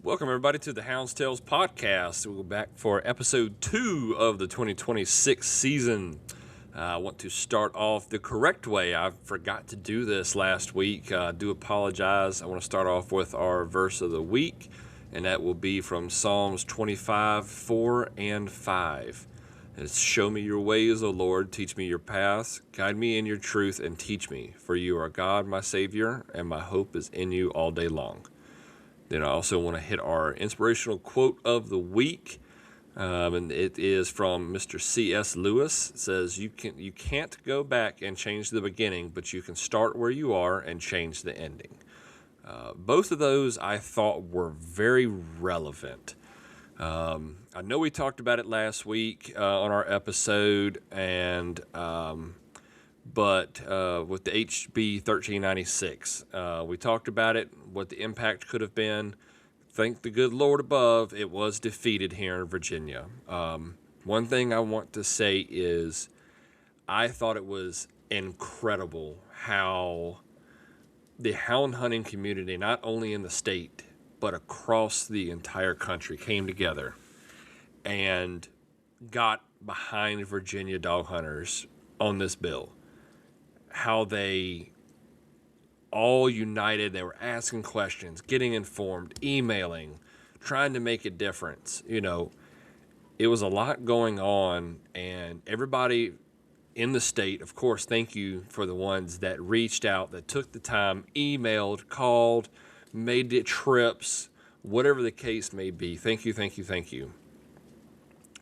Welcome, everybody, to the Hounds Tales podcast. We'll go back for episode 2 of the 2026 season. I want to start off the correct way. I forgot to do this last week. I do apologize. I want to start off with our verse of the week, and that will be from Psalms 25, 4 and 5. It's, "Show me your ways, O Lord, teach me your paths, guide me in your truth and teach me, for you are God, my Savior, and my hope is in you all day long." Then I also want to hit our inspirational quote of the week, and it is from Mr. C.S. Lewis. It says, you can't go back and change the beginning, but you can start where you are and change the ending." Both of those I thought were very relevant. I know we talked about it last week on our episode, and but with the HB 1396, we talked about it, what the impact could have been. Thank the good Lord above, it was defeated here in Virginia. One thing I want to say is I thought it was incredible how the hound hunting community, not only in the state, but across the entire country, came together and got behind Virginia dog hunters on this bill. How they all united, they were asking questions, getting informed, emailing, trying to make a difference. You know, it was a lot going on, and everybody in the state, of course, thank you for the ones that reached out, that took the time, emailed, called, made the trips, whatever the case may be. Thank you, thank you, thank you.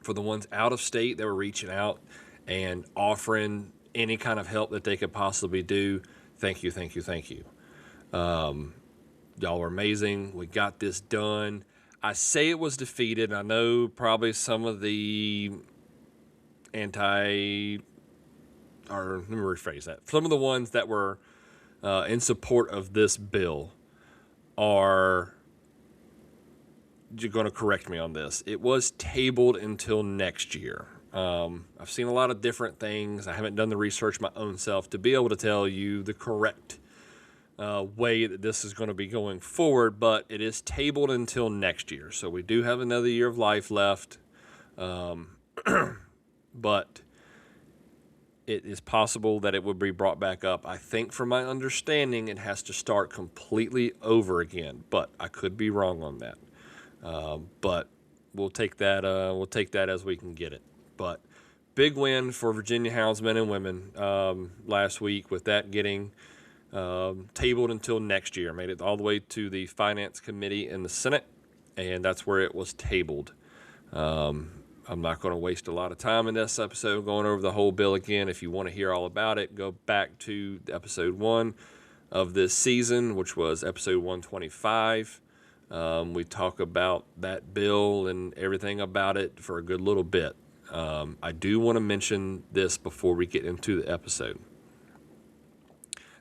For the ones out of state that were reaching out and offering any kind of help that they could possibly do, thank you, thank you, thank you. Y'all are amazing. We got this done. I say it was defeated. I know probably some of the let me rephrase that. Some of the ones that were in support of this bill are going to correct me on this. It was tabled until next year. I've seen a lot of different things. I haven't done the research my own self to be able to tell you the correct way that this is going to be going forward, but it is tabled until next year. So we do have another year of life left, but it is possible that it would be brought back up. I think from my understanding, it has to start completely over again, but I could be wrong on that. But we'll take that as we can get it. But big win for Virginia houndsmen and women last week, with that getting tabled until next year. Made it all the way to the Finance Committee in the Senate, and that's where it was tabled. I'm not going to waste a lot of time in this episode going over the whole bill again. If you want to hear all about it, go back to episode 1 of this season, which was episode 125. We talk about that bill and everything about it for a good little bit. I do want to mention this before we get into the episode.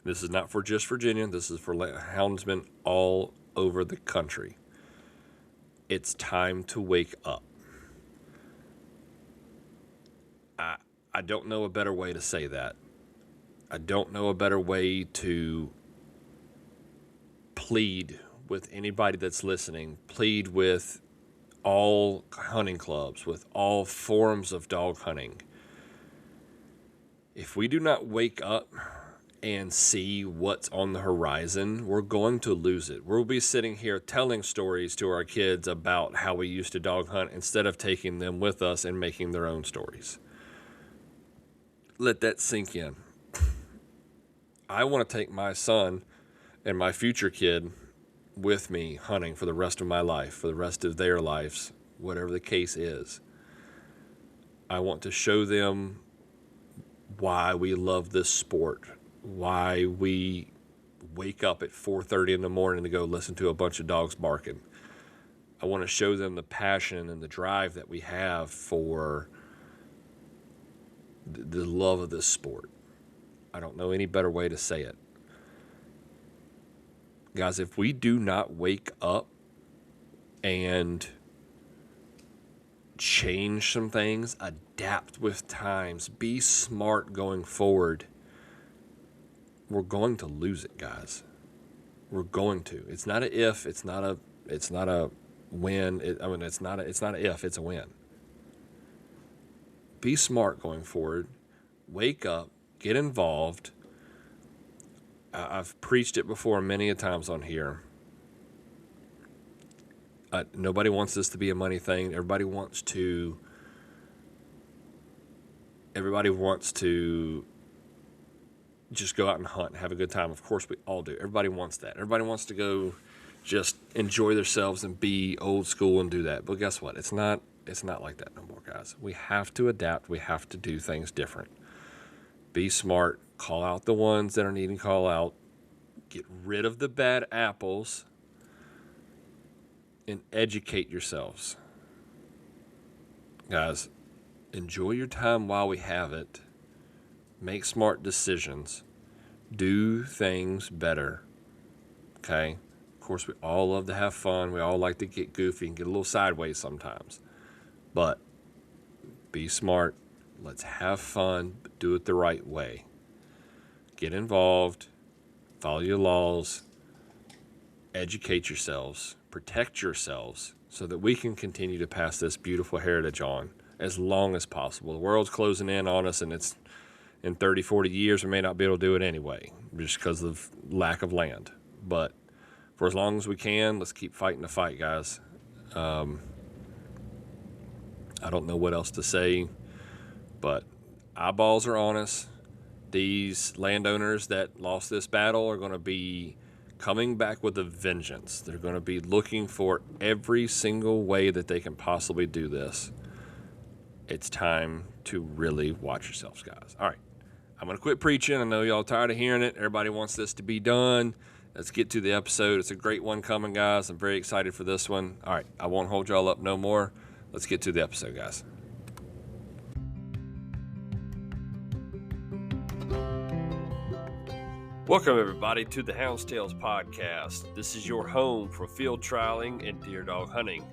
This is not for just Virginia. This is for houndsmen all over the country. It's time to wake up. I don't know a better way to say that. I don't know a better way to plead with anybody that's listening, plead with all hunting clubs, with all forms of dog hunting. If we do not wake up and see what's on the horizon, we're going to lose it. We'll be sitting here telling stories to our kids about how we used to dog hunt instead of taking them with us and making their own stories. Let that sink in. I want to take my son and my future kid with me hunting for the rest of my life, for the rest of their lives, whatever the case is. I want to show them why we love this sport, why we wake up at 4:30 in the morning to go listen to a bunch of dogs barking. I want to show them the passion and the drive that we have for the love of this sport. I don't know any better way to say it. Guys, if we do not wake up and change some things, adapt with times, be smart going forward, we're going to lose it, guys. We're going to. It's not a if, it's not a win. It's not an if, it's a win. Be smart going forward. Wake up, get involved. I've preached it before many a times on here. Nobody wants this to be a money thing. Everybody wants to just go out and hunt and have a good time. Of course, we all do. Everybody wants that. Everybody wants to go just enjoy themselves and be old school and do that. But guess what? It's not like that no more, guys. We have to adapt. We have to do things different. Be smart. Call out the ones that are needing call out. Get rid of the bad apples and educate yourselves. Guys, enjoy your time while we have it. Make smart decisions. Do things better. Okay? Of course, we all love to have fun. We all like to get goofy and get a little sideways sometimes. But be smart. Let's have fun, but do it the right way. Get involved. Follow your laws. Educate yourselves. Protect yourselves so that we can continue to pass this beautiful heritage on as long as possible. The world's closing in on us, and it's in 30, 40 years, we may not be able to do it anyway just because of lack of land. But for as long as we can, let's keep fighting the fight, guys. I don't know what else to say, but eyeballs are on us. These landowners that lost this battle are going to be coming back with a vengeance. They're going to be looking for every single way that they can possibly do this. It's time to really watch yourselves, guys. All right. I'm going to quit preaching. I know y'all tired of hearing it. Everybody wants this to be done. Let's get to the episode. It's a great one coming, guys. I'm very excited for this one. All right. I won't hold y'all up no more. Let's get to the episode, guys. Welcome, everybody, to the Hounds Tales podcast. This is your home for field trialing and deer dog hunting.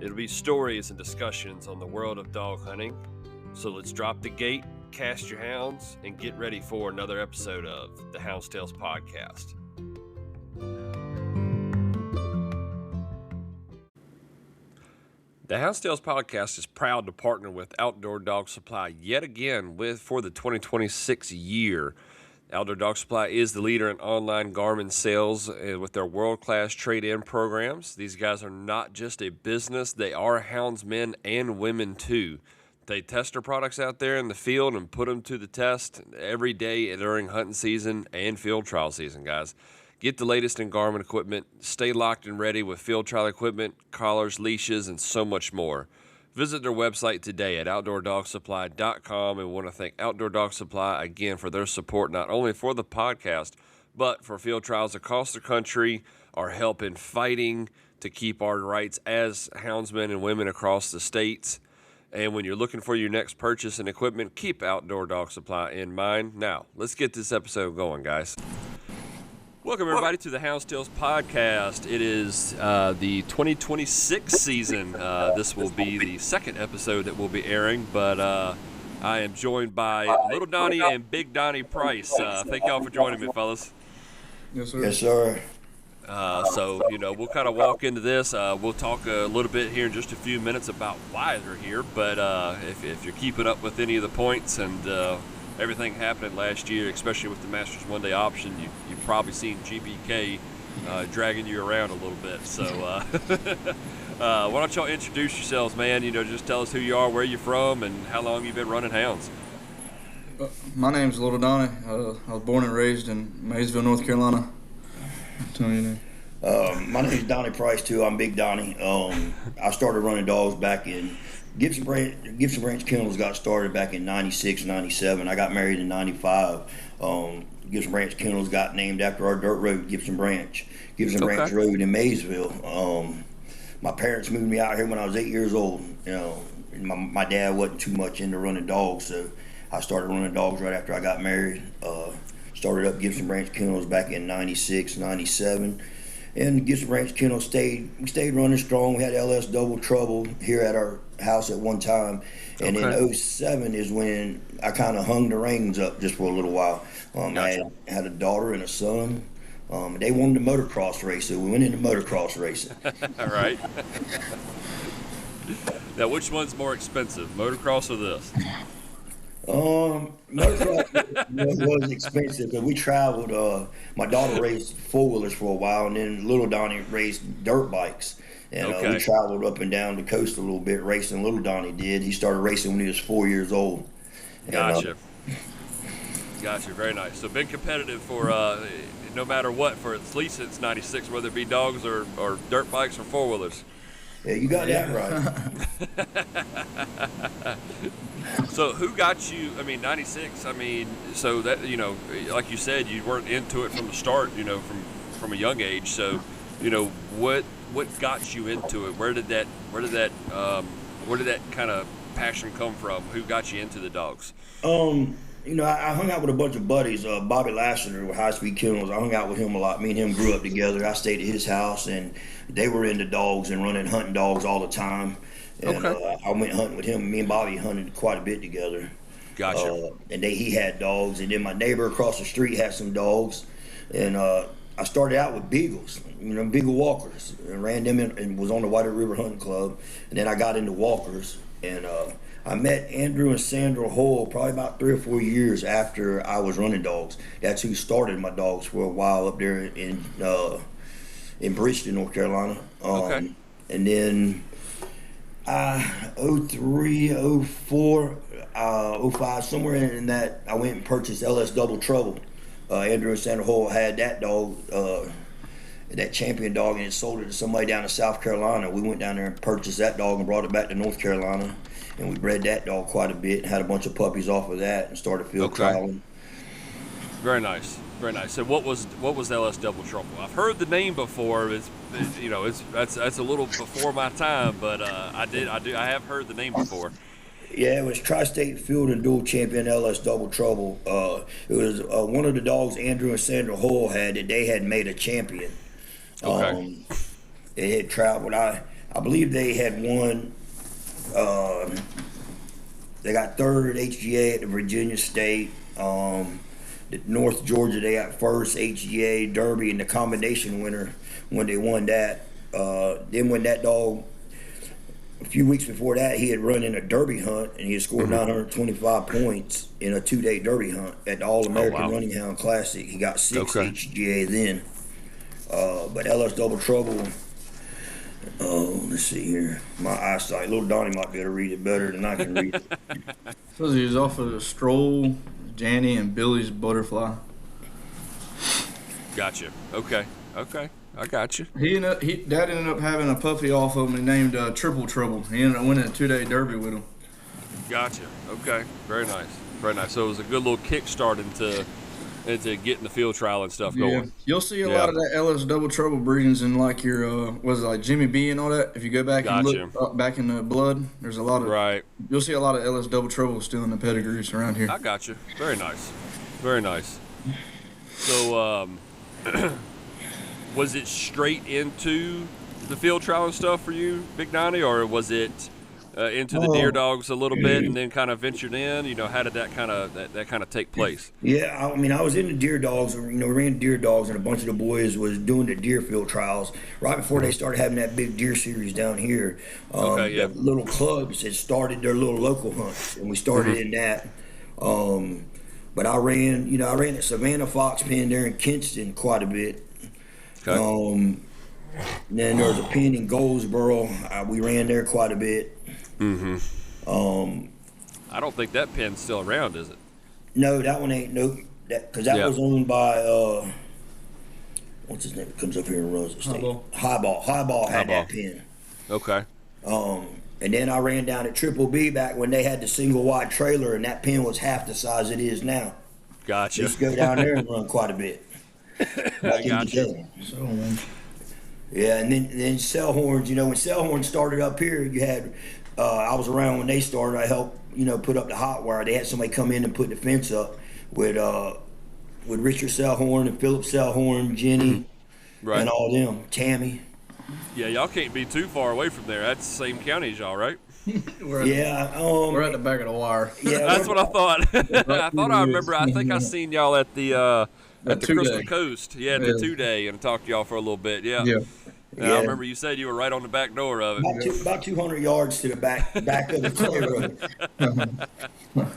It'll be stories and discussions on the world of dog hunting. So let's drop the gate, cast your hounds, and get ready for another episode of the Hounds Tales podcast. The Hounds Tales podcast is proud to partner with Outdoor Dog Supply yet again for the 2026 year. Outdoor Dog Supply is the leader in online garment sales with their world-class trade-in programs. These guys are not just a business, they are houndsmen and women too. They test their products out there in the field and put them to the test every day during hunting season and field trial season, guys. Get the latest in garment equipment. Stay locked and ready with field trial equipment, collars, leashes, and so much more. Visit their website today at outdoordogsupply.com, and we want to thank Outdoor Dog Supply again for their support, not only for the podcast, but for field trials across the country, our help in fighting to keep our rights as houndsmen and women across the states. And when you're looking for your next purchase and equipment, keep Outdoor Dog Supply in mind. Now, let's get this episode going, guys. Welcome, everybody, to the Hounds Tales podcast. It is the 2026 season. This will be the second episode that will be airing, but I am joined by Little Donnie and Big Donnie Price. Thank y'all for joining me, fellas. Yes, sir. Yes, sir. So, we'll kind of walk into this. We'll talk a little bit here in just a few minutes about why they're here, but if you're keeping up with any of the points and everything happening last year, especially with the Masters one-day option, you've probably seen GBK dragging you around a little bit. So why don't y'all introduce yourselves, man? Just tell us who you are, where you're from, and how long you've been running hounds. My name's Little Donnie. I was born and raised in Maysville, North Carolina. Tell me your name. My name's Donnie Price, too. I'm Big Donnie. I started running dogs back in Gibson Branch Kennels. Got started back in 96, 97. I got married in 95. Gibson Branch Kennels got named after our dirt road, Gibson Branch Branch Road in Maysville. My parents moved me out here when I was 8 years old. My dad wasn't too much into running dogs, so I started running dogs right after I got married. Started up Gibson Branch Kennels back in 96, 97. And Gibson Branch Kennels stayed running strong. We had LS Double Trouble here at our house at one time. And in 07 is when I kind of hung the reins up just for a little while. Gotcha. I had a daughter and a son. They wanted a motocross race, so we went into motocross racing. All right. Now, which one's more expensive, motocross or this? Motocross was expensive because we traveled. My daughter raced four-wheelers for a while, and then little Donnie raced dirt bikes. And we traveled up and down the coast a little bit racing. Little Donnie did. He started racing when he was 4 years old. Gotcha. Gotcha. Very nice. So been competitive for no matter what, for at least since '96, whether it be dogs or dirt bikes or four-wheelers. Yeah, you got that right. So who got you? I mean, '96. I mean, so that like you said, you weren't into it from the start. From a young age. So, what got you into it? Where did that kind of passion come from? Who got you into the dogs? I hung out with a bunch of buddies. Bobby Lassiter with High Speed Kennels. I hung out with him a lot. Me and him grew up together. I stayed at his house, and they were into dogs and hunting dogs all the time. And I went hunting with him. Me and Bobby hunted quite a bit together. Gotcha. And he had dogs, and then my neighbor across the street had some dogs, and I started out with beagles, beagle walkers, and ran them in, and was on the White River Hunting Club, and then I got into walkers, and I met Andrew and Sandra Hoyle probably about 3 or 4 years after I was running dogs. That's who started my dogs for a while up there in Bridgeton, North Carolina. And then 03, 04, 05, somewhere in that, I went and purchased LS Double Trouble. Andrew and Sandra Hoyle had that dog, that champion dog, and it sold it to somebody down in South Carolina. We went down there and purchased that dog and brought it back to North Carolina, and we bred that dog quite a bit, had a bunch of puppies off of that, and started field trialing. Very nice, very nice. So what was LS Double Trouble? I've heard the name before. That's a little before my time, but I have heard the name before. Yeah, it was Tri-State Field and Dual Champion LS Double Trouble. It was one of the dogs Andrew and Sandra Hoyle had that they had made a champion. They had traveled. I believe they had won. They got third HGA at the Virginia State. The North Georgia, they got first HGA Derby, and the combination winner when they won that. Then when that dog, a few weeks before that, he had run in a Derby hunt, and he had scored 925 points in a 2-day Derby hunt at the All-American Running Hound Classic. He got 6 HGA then. But LS Double Trouble, let's see here. My eyesight, little Donnie might be able to read it better than I can read it. So he was off of Stroll, Janny, and Billy's Butterfly. Gotcha. Okay. I got you. Dad ended up having a puppy off of him and named Triple Trouble. He ended up winning a 2-day Derby with him. Gotcha. Okay. Very nice. Very nice. So it was a good little kickstart into getting the field trial and stuff going. You'll see a lot of that LS Double Trouble breedings in like your like Jimmy B and all that. If you go back and look back in the blood, there's a lot of You'll see a lot of LS Double Trouble still in the pedigrees around here. I got you. Very nice. Very nice. So was it straight into the field trial and stuff for you, Big Donnie, or was it into the deer dogs a little bit and then kind of ventured in? How did that kind of take place? Yeah, I was into deer dogs. We ran deer dogs, and a bunch of the boys was doing the deer field trials right before they started having that big deer series down here. The little clubs had started their little local hunts, and we started in that. But I ran at Savannah Fox Pen there in Kinston quite a bit. Then there was a pen in Goldsboro. We ran there quite a bit. I don't think that pen's still around, is it? No, that one ain't. Because that was owned by what's his name? It comes up here and runs the state. Highball had that pen. Okay. And then I ran down at Triple B back when they had the single wide trailer, and that pen was half the size it is now. Gotcha. Just go down there and run quite a bit. I got you. Yeah, and then Cellhorns. When Cellhorns started up here, you had. I was around when they started. I helped, put up the hot wire. They had somebody come in and put the fence up with Richard Cellhorn and Philip Cellhorn, Jenny, and all them. Tammy. Yeah, y'all can't be too far away from there. That's the same county as y'all, right? We're at the back of the wire. Yeah, that's what I thought. I remember. I think I seen y'all at the at the Crystal Coast. Yeah, the 2-day, and talked to y'all for a little bit. Yeah. I remember you said you were right on the back door of it. About 200 yards to the back of the road.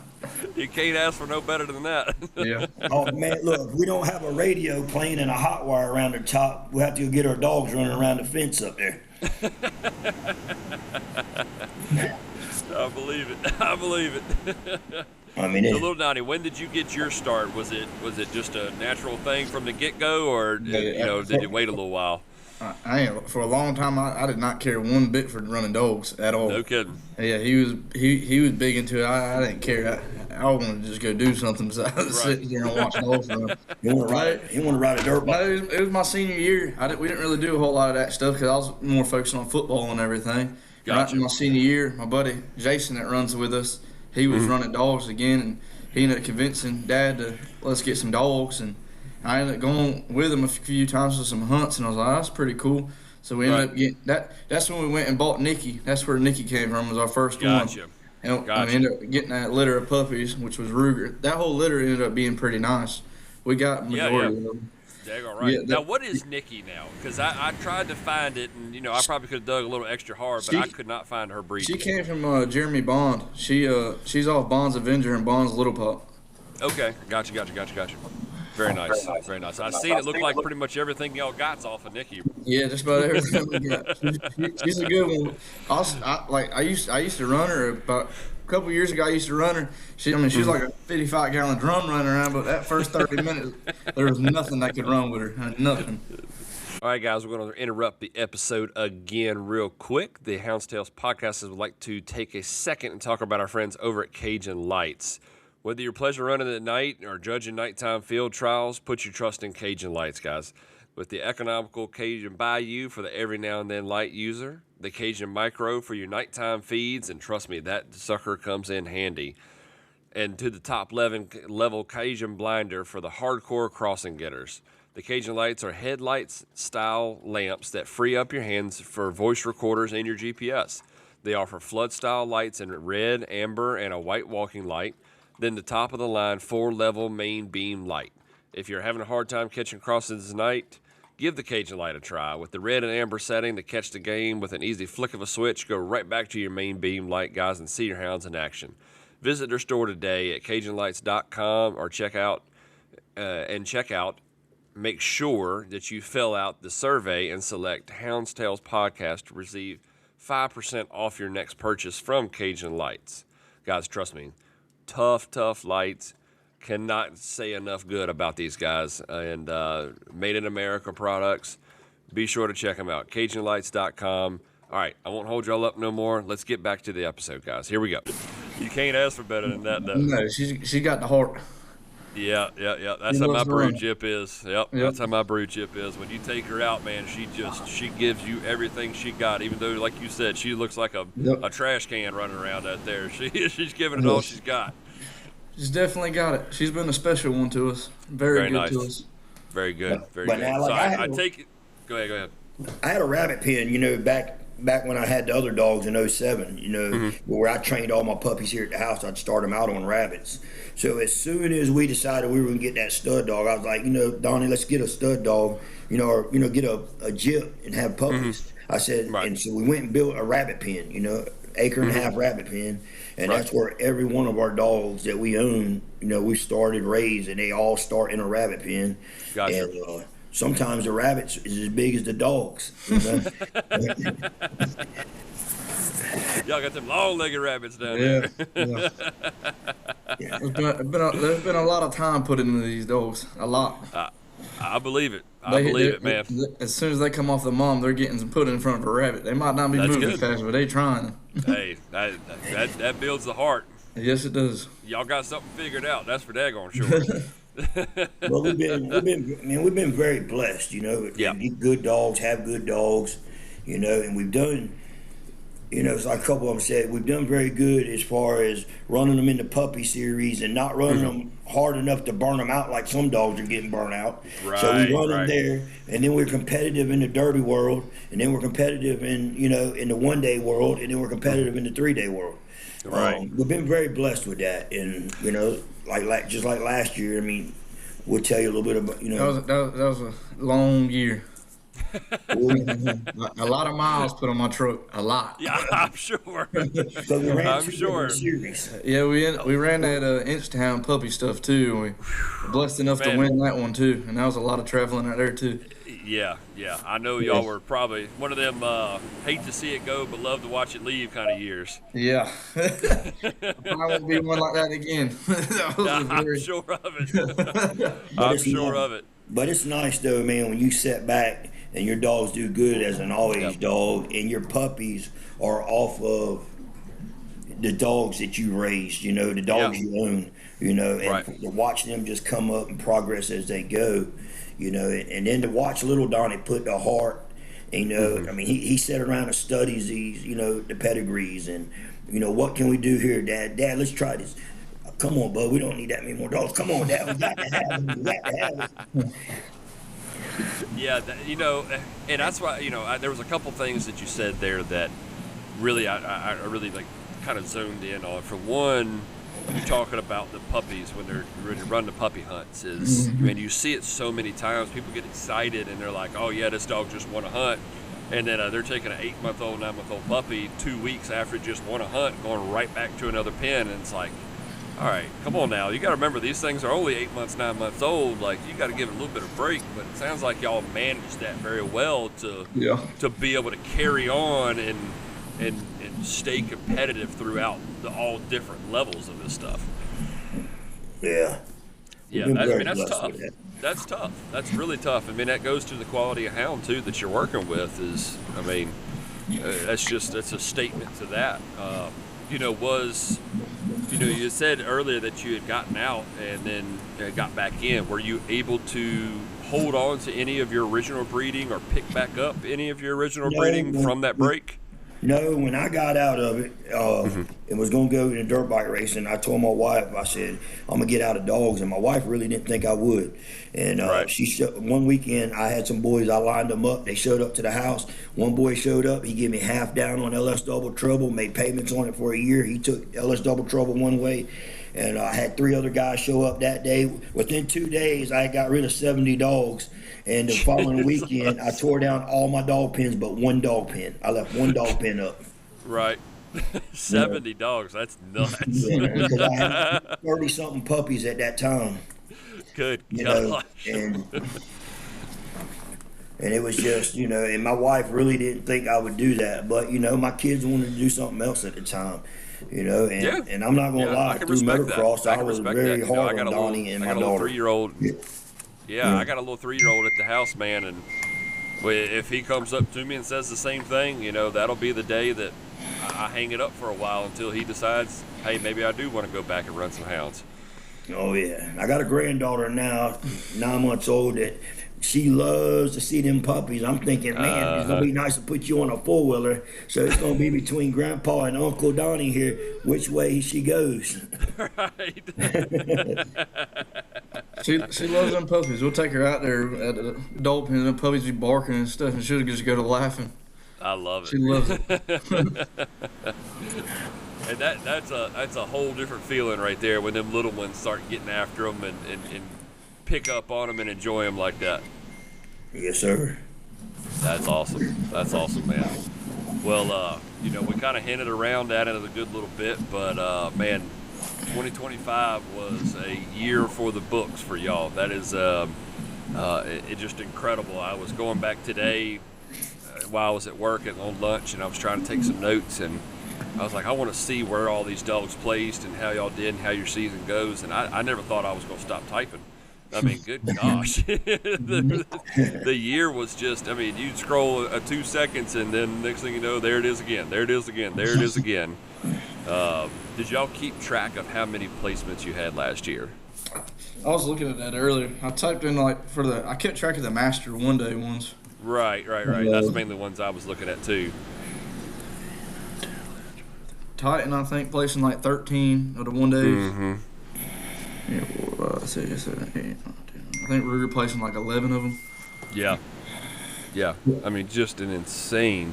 You can't ask for no better than that. Yeah. Oh man, look, we don't have a radio playing and a hot wire around the top. We have to go get our dogs running around the fence up there. I believe it. I mean, so little Donnie, when did you get your start? Was it just a natural thing from the get-go, or did you wait a little while? For a long time, I did not care one bit for running dogs at all. No kidding. Yeah, he was big into it. I didn't care. I wanted to just go do something besides sit here and watch dogs run. You want to ride a dirt bike? No, it was my senior year. We didn't really do a whole lot of that stuff because I was more focused on football and everything. Gotcha. Right in my senior year, my buddy Jason that runs with us, he was running dogs again, and he ended up convincing Dad to let's get some dogs, and I ended up going with him a few times for some hunts, and I was like, that's pretty cool. So we ended up getting that. That's when we went and bought Nikki. That's where Nikki came from. Was our first one. And we ended up getting that litter of puppies, which was Ruger. That whole litter ended up being pretty nice. We got the majority of them. Daggone right. Now, what is Nikki now? Because I tried to find it, and I probably could have dug a little extra hard, but I could not find her breed. She came from Jeremy Bond. She's off Bond's Avenger and Bond's Little Pup. Okay, gotcha. Very nice, very nice. I've seen it look like pretty much everything y'all got's off of Nikki. Yeah, just about everything we got. She's a good one. I used to run her about a couple years ago. I used to run her. She's like a 55-gallon drum running around, but that first 30 minutes, there was nothing that could run with her. Nothing. All right, guys, we're going to interrupt the episode again real quick. The Hounds Tales podcast would like to take a second and talk about our friends over at Cinjun Lights. Whether you're pleasure running at night or judging nighttime field trials, put your trust in Cinjun Lights, guys. With the economical Cinjun Bayou for the every now and then light user, the Cinjun Micro for your nighttime feeds, and trust me, that sucker comes in handy. And to the top level Cinjun Blinder for the hardcore crossing getters. The Cinjun Lights are headlights style lamps that free up your hands for voice recorders and your GPS. They offer flood style lights in red, amber, and a white walking light. Then the top of the line 4-level main beam light. If you're having a hard time catching crossings at night, give the Cinjun Light a try. With the red and amber setting to catch the game with an easy flick of a switch, go right back to your main beam light, guys, and see your hounds in action. Visit their store today at CajunLights.com or check out. Make sure that you fill out the survey and select Hounds Tales Podcast to receive 5% off your next purchase from Cinjun Lights. Guys, trust me. Tough lights. Cannot say enough good about these guys. And made in America products. Be sure to check them out. CajunLights.com. All right, I won't hold y'all up no more. Let's get back to the episode, guys. Here we go. You can't ask for better than that, though. No, she got the heart. Yeah. That's how my brood chip is. Yep, that's how my brood chip is. When you take her out, man, she gives you everything she got. Even though, like you said, she looks like a trash can running around out there. She's giving it all she's got. She's definitely got it. She's been a special one to us. Very good nice. To us. Very good. Very good. Now, like, so I take it. Go ahead. I had a rabbit pen, back when I had the other dogs in 07, where I trained all my puppies here at the house. I'd start them out on rabbits. So as soon as we decided we were going to get that stud dog, I was like, Donnie, let's get a stud dog, or get a jip and have puppies. I said, and so we went and built a rabbit pen, acre and a half rabbit pen. And that's where every one of our dogs that we own, we started raised, and they all start in a rabbit pen. Gotcha. And, sometimes the rabbits is as big as the dogs. Y'all got them long-legged rabbits down there. Yeah. There's been a lot of time put into these dogs. A lot. I believe it. I believe it, man. As soon as they come off the mom, they're getting some put in front of a rabbit. They might not be moving fast, but they trying. Hey, that builds the heart. Yes, it does. Y'all got something figured out. That's for daggone sure. Well, we've been very blessed, Get good dogs, have good dogs, and we've done, it's like a couple of them said, we've done very good as far as running them in the puppy series and not running them hard enough to burn them out like some dogs are getting burnt out. Right, so we run them there, and then we're competitive in the derby world, and then we're competitive in the 1-day world, and then we're competitive in the 3-day world. Right. We've been very blessed with that, and just like last year, we'll tell you a little bit about, That was a long year. A lot of miles put on my truck. A lot. Yeah, I'm sure. So we ran I'm two sure. different series. Yeah, we ran that Inch-Hound puppy stuff too. And we were blessed enough to Man. win that one too, and that was a lot of traveling out there too. Yeah. I know y'all were probably one of them hate to see it go but love to watch it leave kind of years. Yeah, I won't be one like that again. That was I'm sure of it. I'm sure of it. But it's nice though, man, when you sit back and your dogs do good as an all-age dog, and your puppies are off of the dogs that you raised, the dogs you own, and to watch them just come up and progress as they go, and then to watch little Donnie put the heart, I mean, he sat around and studies these, the pedigrees and, what can we do here, Dad? Dad, let's try this. Come on, bud, we don't need that many more dogs. Come on, Dad, we got to have them. We got to have them. Yeah, and that's why, there was a couple things that you said there that really, I really like kind of zoned in on. For one, you're talking about the puppies when they're ready to run the puppy hunts is, you see it so many times. People get excited and they're like, oh yeah, this dog just won a hunt. And then they're taking an 8-month-old, 9-month-old puppy 2 weeks after it just won a hunt, going right back to another pen. And it's like, all right, come on now. You got to remember these things are only 8 months, 9 months old. Like, you got to give it a little bit of break. But it sounds like y'all managed that very well to be able to carry on and stay competitive throughout all different levels of this stuff. Yeah. Yeah, that's tough. That's tough. That's really tough. I mean, that goes to the quality of hound too that you're working with. That's a statement to that. You said earlier that you had gotten out and then got back in. Were you able to hold on to any of your original breeding or pick back up any of your original breeding from that break? No, when I got out of it, and was going to go in a dirt bike racing, I told my wife, I said, I'm going to get out of dogs. And my wife really didn't think I would. And one weekend, I had some boys, I lined them up. They showed up to the house. One boy showed up. He gave me half down on LS Double Trouble, made payments on it for a year. He took LS Double Trouble one way. And I had 3 other guys show up that day. Within 2 days, I got rid of 70 dogs. And the following weekend, I tore down all my dog pens but one dog pen. I left one dog pen up. Right. 70 dogs. That's nuts. Because I had 30-something puppies at that time. Good gosh. And it was just, and my wife really didn't think I would do that. But, my kids wanted to do something else at the time. And I'm not going to lie, through motocross, I was very hard on Donnie and my daughter. I got a little 3-year-old. Yeah, I got a little 3-year-old at the house, man, and if he comes up to me and says the same thing, that'll be the day that I hang it up for a while until he decides, hey, maybe I do want to go back and run some hounds. Oh, yeah. I got a granddaughter now, 9 months old, that she loves to see them puppies. I'm thinking, man, it's going to be nice to put you on a 4-wheeler, so it's going to be between Grandpa and Uncle Donnie here, which way she goes. Right. She loves them puppies. We'll take her out there at the dog pen and the puppies be barking and stuff, and she'll just go to laughing. I love it. She loves it. And that's a whole different feeling right there when them little ones start getting after them and pick up on them and enjoy them like that. Yes, sir. That's awesome. That's awesome, man. Well, we kind of hinted around that in a good little bit, but man, 2025 was a year for the books for y'all. That is it's just incredible. I was going back today while I was at work and on lunch, and I was trying to take some notes, and I was like, I want to see where all these dogs placed and how y'all did and how your season goes, and I never thought I was going to stop typing. I mean, good gosh. the year was just, you'd scroll 2 seconds, and then next thing you know, there it is again. There it is again. There it is again. Did y'all keep track of how many placements you had last year? I was looking at that earlier. I typed in I kept track of the master one-day ones. Right. That's mainly the ones I was looking at too. Titan, I think, placing 13 of the one-days. Mm-hmm. Yeah, 6, 7, 8, 9, 10. I think we're replacing 11 of them. Yeah. Just an insane.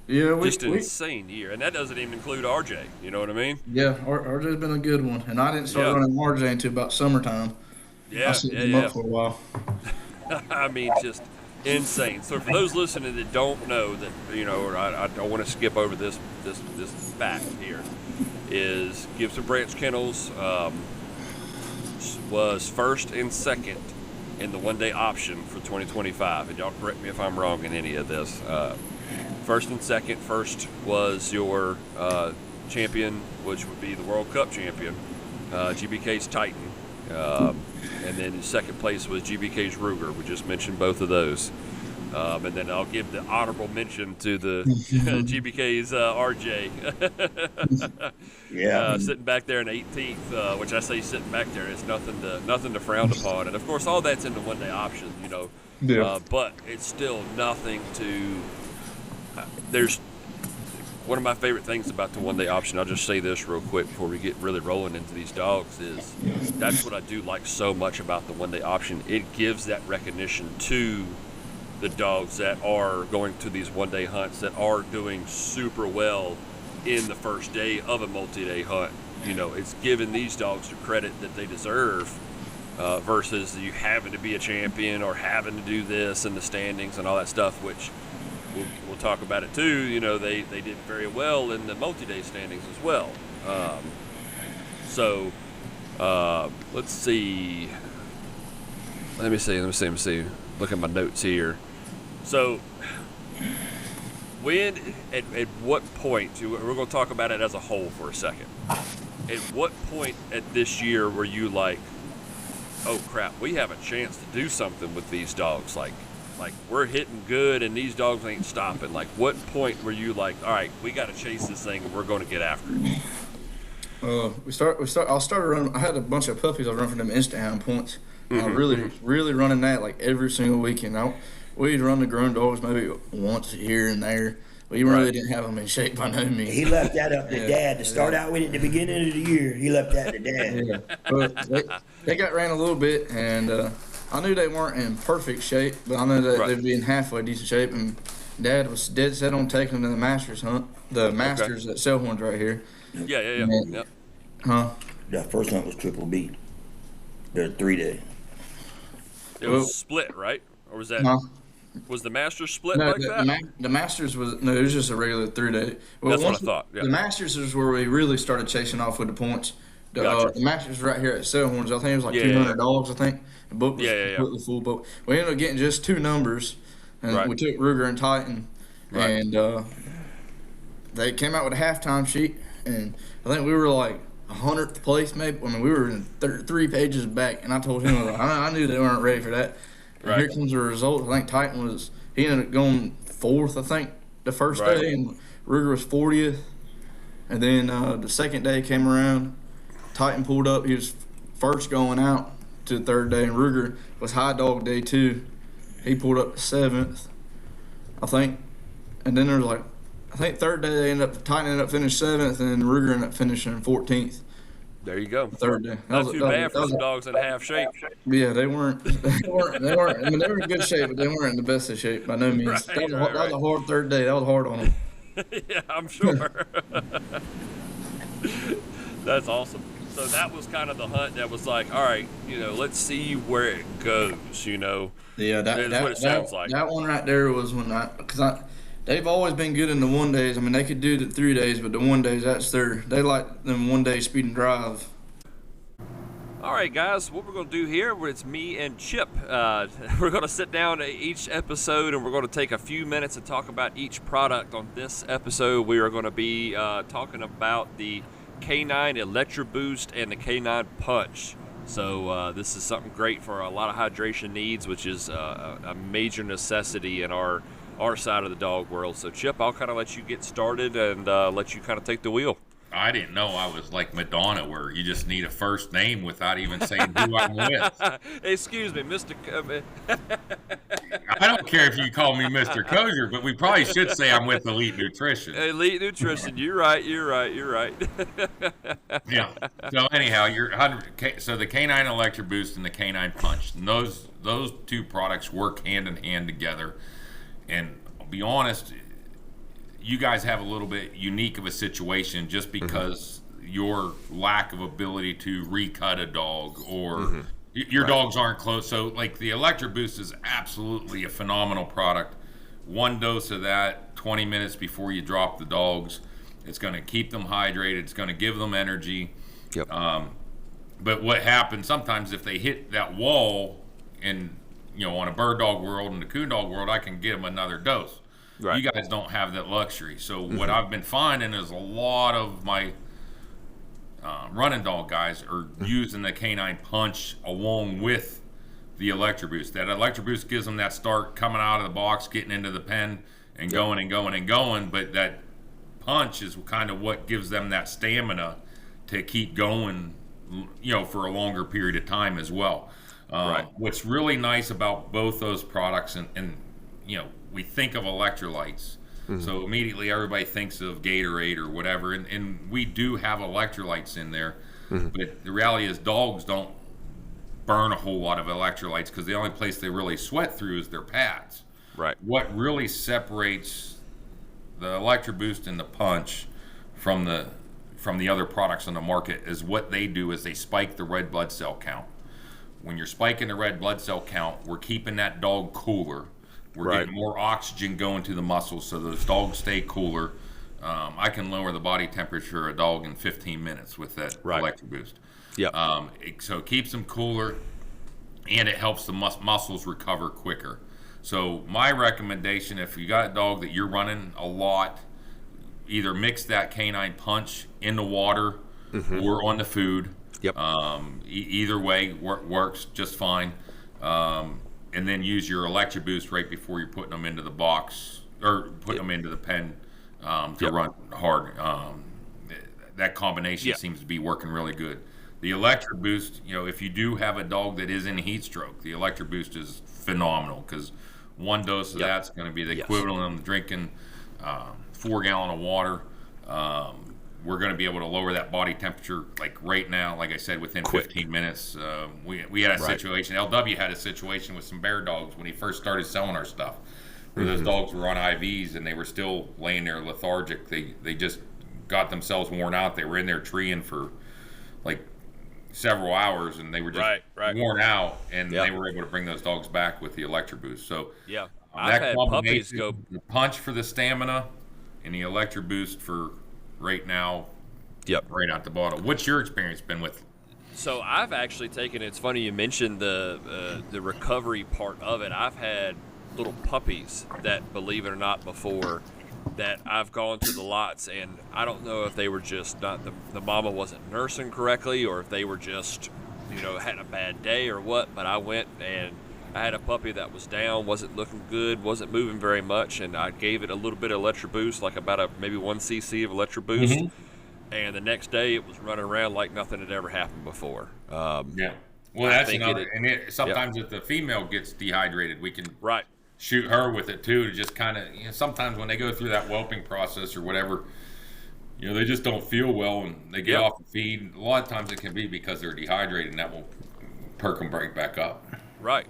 Yeah, insane year, and that doesn't even include RJ. You know what I mean? Yeah, RJ's been a good one, and I didn't start running RJ until about summertime. Yeah, I set yeah, them yeah. up for a while. I mean, just insane. So for those listening that don't know that, or I don't want to skip over this fact here, is Gibson Branch Kennels was first and second in the one-day option for 2025. And y'all correct me if I'm wrong in any of this. First and second. First was your champion, which would be the World Cup champion, GBK's Titan. And then in second place was GBK's Ruger. We just mentioned both of those. And then I'll give the honorable mention to the GBK's RJ. Yeah. Sitting back there in 18th, which I say sitting back there is nothing to frown upon. And of course, all that's in the one-day option, Yeah. but it's still nothing to. There's one of my favorite things about the one-day option. I'll just say this real quick before we get really rolling into these dogs. Is that's what I do like so much about the one-day option. It gives that recognition to the dogs that are going to these one-day hunts that are doing super well in the first day of a multi-day hunt. It's giving these dogs the credit that they deserve versus you having to be a champion or having to do this in the standings and all that stuff, which we'll talk about it too. They did very well in the multi-day standings as well. Let's see. Let me see. Look at my notes here. So, at what point, we're going to talk about it as a whole for a second. At what point at this year were you like, oh crap, we have a chance to do something with these dogs? Like we're hitting good and these dogs ain't stopping. Like, what point were you like, all right, we got to chase this thing and we're going to get after it? I started running. I had a bunch of puppies I run for them instant hound points. Really running that like every single weekend. We'd run the grown dogs maybe once here and there. We really didn't have them in shape by no means. He left that up to Dad to start out with at the beginning of the year. He left that to Dad. Yeah. But they got ran a little bit, and I knew they weren't in perfect shape, but I knew that they'd be in halfway decent shape. And Dad was dead set on taking them to the Masters hunt. The Masters at Selhorns right here. Yeah. And, Yep. Huh? That first hunt was Triple B. The 3-day. It was split, right? Or was that? Huh? Was the Masters split No, like that? the Masters was it was just a regular 3-day. Well, That's what I thought. Yeah. The Masters is where we really started chasing off with the points. Gotcha. The Masters right here at Selhorns, I think it was like $200. I think the book was completely full, but we ended up getting just 2 numbers, and we took Ruger and Titan, and they came out with a halftime sheet, and I think we were like 100th place maybe. I mean, we were in 3 pages back, and I told him I knew they weren't ready for that. And here comes the result. I think Titan he ended up going 4th, I think, the first day, and Ruger was 40th. And then the second day came around, Titan pulled up. He was first going out to the 3rd day, and Ruger was high dog day 2. He pulled up 7th, I think. And then there was I think 3rd day Titan ended up finishing 7th, and then Ruger ended up finishing 14th. There you go. 3rd day. Not too bad for some dogs in half shape. Yeah, they weren't. They weren't. I mean, they were in good shape, but they weren't in the best of shape by no means. That was a hard 3rd day. That was hard on them. Yeah, I'm sure. That's awesome. So that was kind of the hunt that was like, all right, let's see where it goes. Yeah, that's what it sounds like. That one right there was they've always been good in the 1 days. I mean, they could do the 3 days, but the 1 days, they like them 1 day speed and drive. All right, guys, what we're going to do here, it's me and Chip. We're going to sit down each episode, and we're going to take a few minutes to talk about each product. On this episode, we are going to be talking about the K9 Electro Boost and the K9 Punch. So this is something great for a lot of hydration needs, which is a major necessity in our side of the dog world. So, Chip, I'll kind of let you get started and let you kind of take the wheel. I didn't know I was like Madonna, where you just need a first name without even saying who I'm with. Excuse me, Mr. I don't care if you call me Mr. Kosher, but we probably should say I'm with Elite Nutrition. Elite Nutrition. You're right. Yeah. So anyhow, so the K9 Electro Boost and the K9 Punch, and those 2 products work hand in hand together. And I'll be honest, you guys have a little bit unique of a situation just because your lack of ability to recut a dog or Your dogs aren't close. So, like, the Electric Boost is absolutely a phenomenal product. One dose of that, 20 minutes before you drop the dogs. It's going to keep them hydrated. It's going to give them energy. Yep. But what happens sometimes if they hit that wall in, on a bird dog world and the coon dog world, I can give them another dose. Right. You guys don't have that luxury. So what I've been finding is a lot of my running dog guys are using the canine punch along with the Electric Boost. That Electric Boost gives them that start coming out of the box, getting into the pen, and going and going and going. But that punch is kind of what gives them that stamina to keep going, for a longer period of time as well. Right. What's really nice about both those products, and we think of electrolytes. So immediately everybody thinks of Gatorade or whatever, and we do have electrolytes in there. But the reality is dogs don't burn a whole lot of electrolytes because the only place they really sweat through is their pads. Right. What really separates the Electric Boost and the Punch from the other products on the market is what they do is they spike the red blood cell count. When you're spiking the red blood cell count, we're keeping that dog cooler. We're getting more oxygen going to the muscles so those dogs stay cooler. I can lower the body temperature of a dog in 15 minutes with that Electric Boost. Yep. So it keeps them cooler, and it helps the muscles recover quicker. So my recommendation, if you got a dog that you're running a lot, either mix that canine punch in the water or on the food. Yep. Either way works just fine. And then use your Electric Boost right before you're putting them into the box or putting them into the pen to run hard. That combination seems to be working really good. The Electric Boost, if you do have a dog that is in heat stroke, the Electric Boost is phenomenal because one dose of that's going to be the equivalent of drinking 4 gallons of water. We're going to be able to lower that body temperature like right now, like I said, within 15 minutes. We had a situation, LW had a situation with some bear dogs when he first started selling our stuff, where those dogs were on IVs and they were still laying there lethargic. They just got themselves worn out. They were in there treeing for like several hours and they were just worn out, and they were able to bring those dogs back with the Electric Boost. So I've had puppies go. The punch for the stamina and the Electric Boost for right now, right out the bottle. What's your experience been with? So I've actually taken. It's funny you mentioned the recovery part of it. I've had little puppies that, believe it or not, before that I've gone to the lots, and I don't know if they were just not the mama wasn't nursing correctly, or if they were just had a bad day or what. But I went and I had a puppy that was down, wasn't looking good, wasn't moving very much, and I gave it a little bit of Electric Boost, like about maybe 1 cc of Electric Boost. And the next day it was running around like nothing had ever happened before. Well, that's another. Sometimes if the female gets dehydrated, we can shoot her with it too, to just kind of, sometimes when they go through that whelping process or whatever, they just don't feel well and they get off the feed. A lot of times it can be because they're dehydrated, and that will perk them right back up. Right.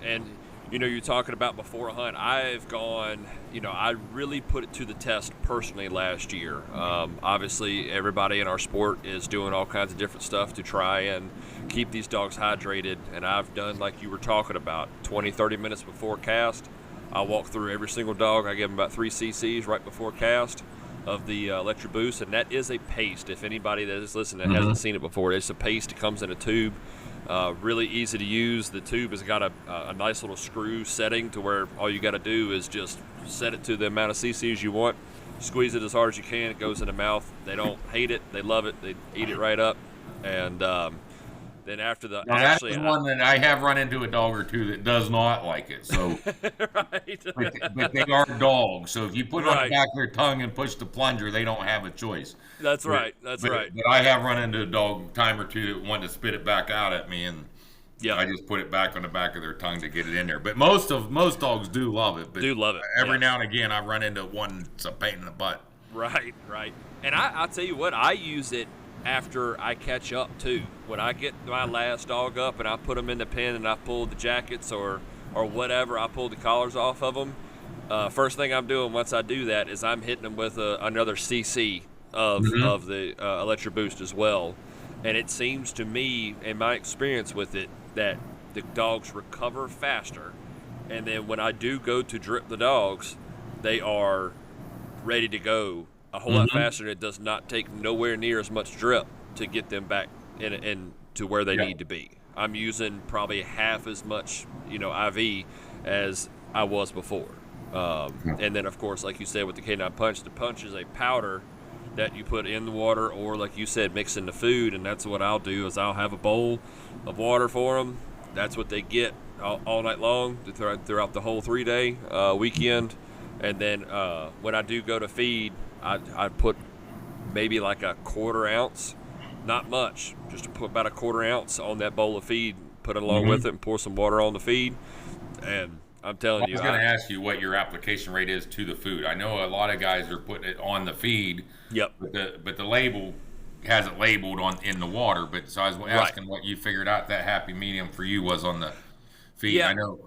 And you're talking about before a hunt, I've gone, I really put it to the test personally last year. Obviously everybody in our sport is doing all kinds of different stuff to try and keep these dogs hydrated, and I've done like you were talking about, 20-30 minutes before cast. I walk through every single dog. I give them about 3 cc's right before cast of the Electric Boost, and that is a paste. If anybody that is listening that hasn't seen it before, it's a paste. It comes in a tube. Really easy to use. The tube has got a nice little screw setting to where all you got to do is just set it to the amount of cc's you want, squeeze it as hard as you can. It goes in the mouth. They don't hate it. They love it. They eat it right up. And then after the that's the one that I have run into a dog or two that does not like it. So, but they are dogs. So if you put it on the back of their tongue and push the plunger, they don't have a choice. That's right. But I have run into a dog a time or two that wanted to spit it back out at me, and I just put it back on the back of their tongue to get it in there. But most dogs do love it. But every now and again, I run into one that's a pain in the butt. Right. And I'll tell you what, I use it after I catch up too. When I get my last dog up and I put them in the pen and I pull the jackets or whatever, I pull the collars off of them. First thing I'm doing once I do that is I'm hitting them with another cc of the Electric Boost as well. And it seems to me, in my experience with it, that the dogs recover faster. And then when I do go to drip the dogs, they are ready to go a whole lot faster. And it does not take nowhere near as much drip to get them back in to where they need to be. I'm using probably half as much, IV as I was before. And then, of course, like you said with the K9 Punch, the Punch is a powder that you put in the water, or like you said, mix in the food. And that's what I'll do is I'll have a bowl of water for them. That's what they get all night long throughout the whole 3-day weekend. And then when I do go to feed, I put maybe like a 1/4 ounce, not much, just to put about a 1/4 ounce on that bowl of feed, put it along with it, and pour some water on the feed. And I'm telling you, I was going to ask you what your application rate is to the food. I know a lot of guys are putting it on the feed. Yep. But the label has it labeled in the water. But so I was asking what you figured out that happy medium for you was on the feed. Yeah. I know.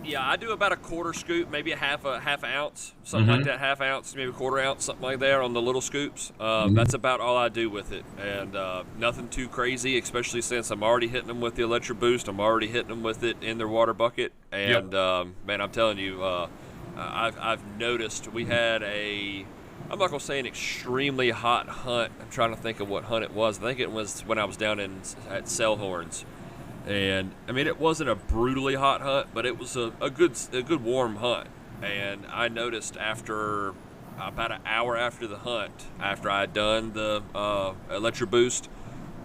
Yeah, I do about a 1/4 scoop, maybe a half ounce, something like that, half ounce, maybe a 1/4 ounce, something like that on the little scoops. That's about all I do with it, and nothing too crazy, especially since I'm already hitting them with the Electro Boost. I'm already hitting them with it in their water bucket, and man, I'm telling you, I've noticed we had I'm not gonna say an extremely hot hunt. I'm trying to think of what hunt it was. I think it was when I was down at Sellhorns. And I mean, it wasn't a brutally hot hunt, but it was a good warm hunt. And I noticed after about an hour after the hunt, after I had done the Electro Boost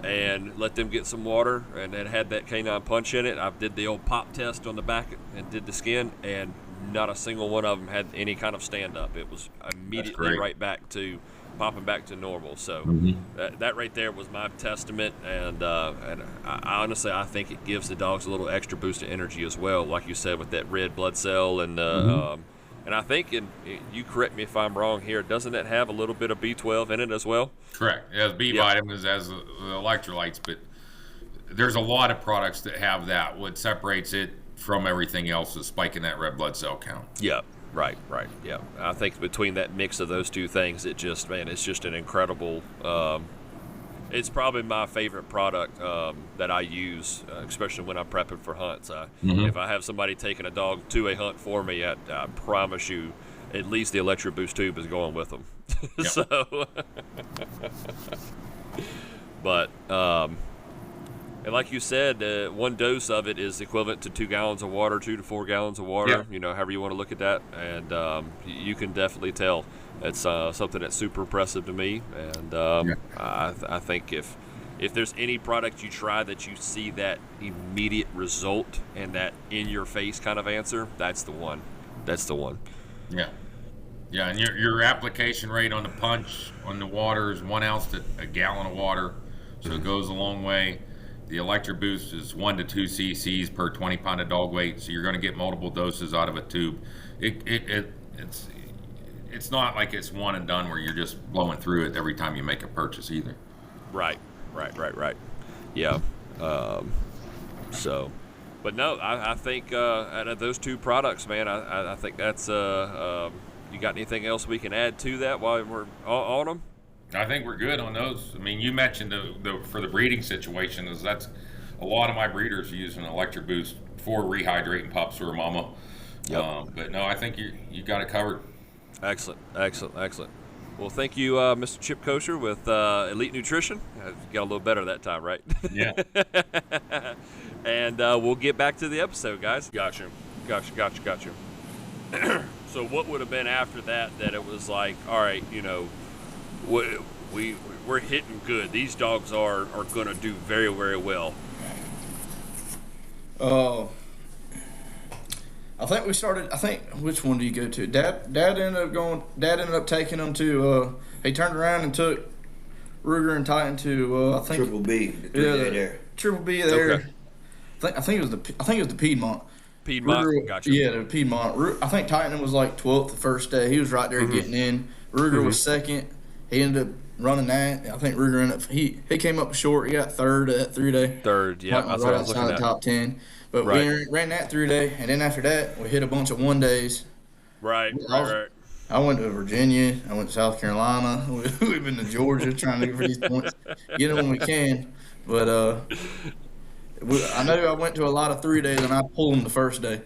and let them get some water, and then had that K9 Punch in it, I did the old pop test on the back and did the skin, and not a single one of them had any kind of stand up. It was immediately right back to popping back to normal. So that right there was my testament, and I honestly, I think it gives the dogs a little extra boost of energy as well, like you said, with that red blood cell, and I think, and you correct me if I'm wrong here, doesn't it have a little bit of B12 in it as well? Correct. It has B vitamins, as the electrolytes, but there's a lot of products that have that. What separates it from everything else is spiking that red blood cell count. Yeah. Right. Yeah, I think between that mix of those two things, it's just an incredible. It's probably my favorite product that I use, especially when I'm prepping for hunts. If I have somebody taking a dog to a hunt for me, I promise you, at least the Electro Boost tube is going with them. Yep. So, but. And like you said, one dose of it is equivalent to 2 gallons of water, 2 to 4 gallons of water, however you want to look at that. And you can definitely tell it's something that's super impressive to me. And I think if there's any product you try that you see that immediate result and that in-your-face kind of answer, that's the one. That's the one. Yeah. Yeah, and your application rate on the Punch, on the water, is 1 ounce to a gallon of water, so it goes a long way. The Electro Boost is 1 to 2 cc's per 20 pound of dog weight, so you're going to get multiple doses out of a tube. It's not like it's one and done where you're just blowing through it every time you make a purchase either. Right. Yeah. So, but no, I think out of those two products, man, I think that's you got anything else we can add to that while we're on them? I think we're good on those. I mean, you mentioned the for the breeding situation, is that's a lot of my breeders use an Electro Boost for rehydrating pups or a mama. Yep. But no, I think you got it covered. Excellent. Well, thank you, Mr. Chip Kosher with Elite Nutrition. Got a little better that time, right? Yeah. And we'll get back to the episode, guys. Gotcha. So what would have been after that it was like, all right, we're hitting good. These dogs are going to do very, very well. I think we started. Which one do you go to? Dad ended up taking them to. He turned around and took Ruger and Titan to. I think Triple B. Triple B there. Okay. I think it was the Piedmont. Ruger, gotcha. Yeah, the Piedmont. I think Titan was like 12th the first day. He was right there getting in. Ruger was second. He ended up running that. I think Ruger ended up. He came up short. He got third at 3-day. Third, yeah. Right outside the top 10. But we ran that 3-day, and then after that, we hit a bunch of 1-days. Right. I went to Virginia. I went to South Carolina. We've been to Georgia trying to get for these points. Get them when we can. But, I know I went to a lot of 3 days, and I pulled them the first day.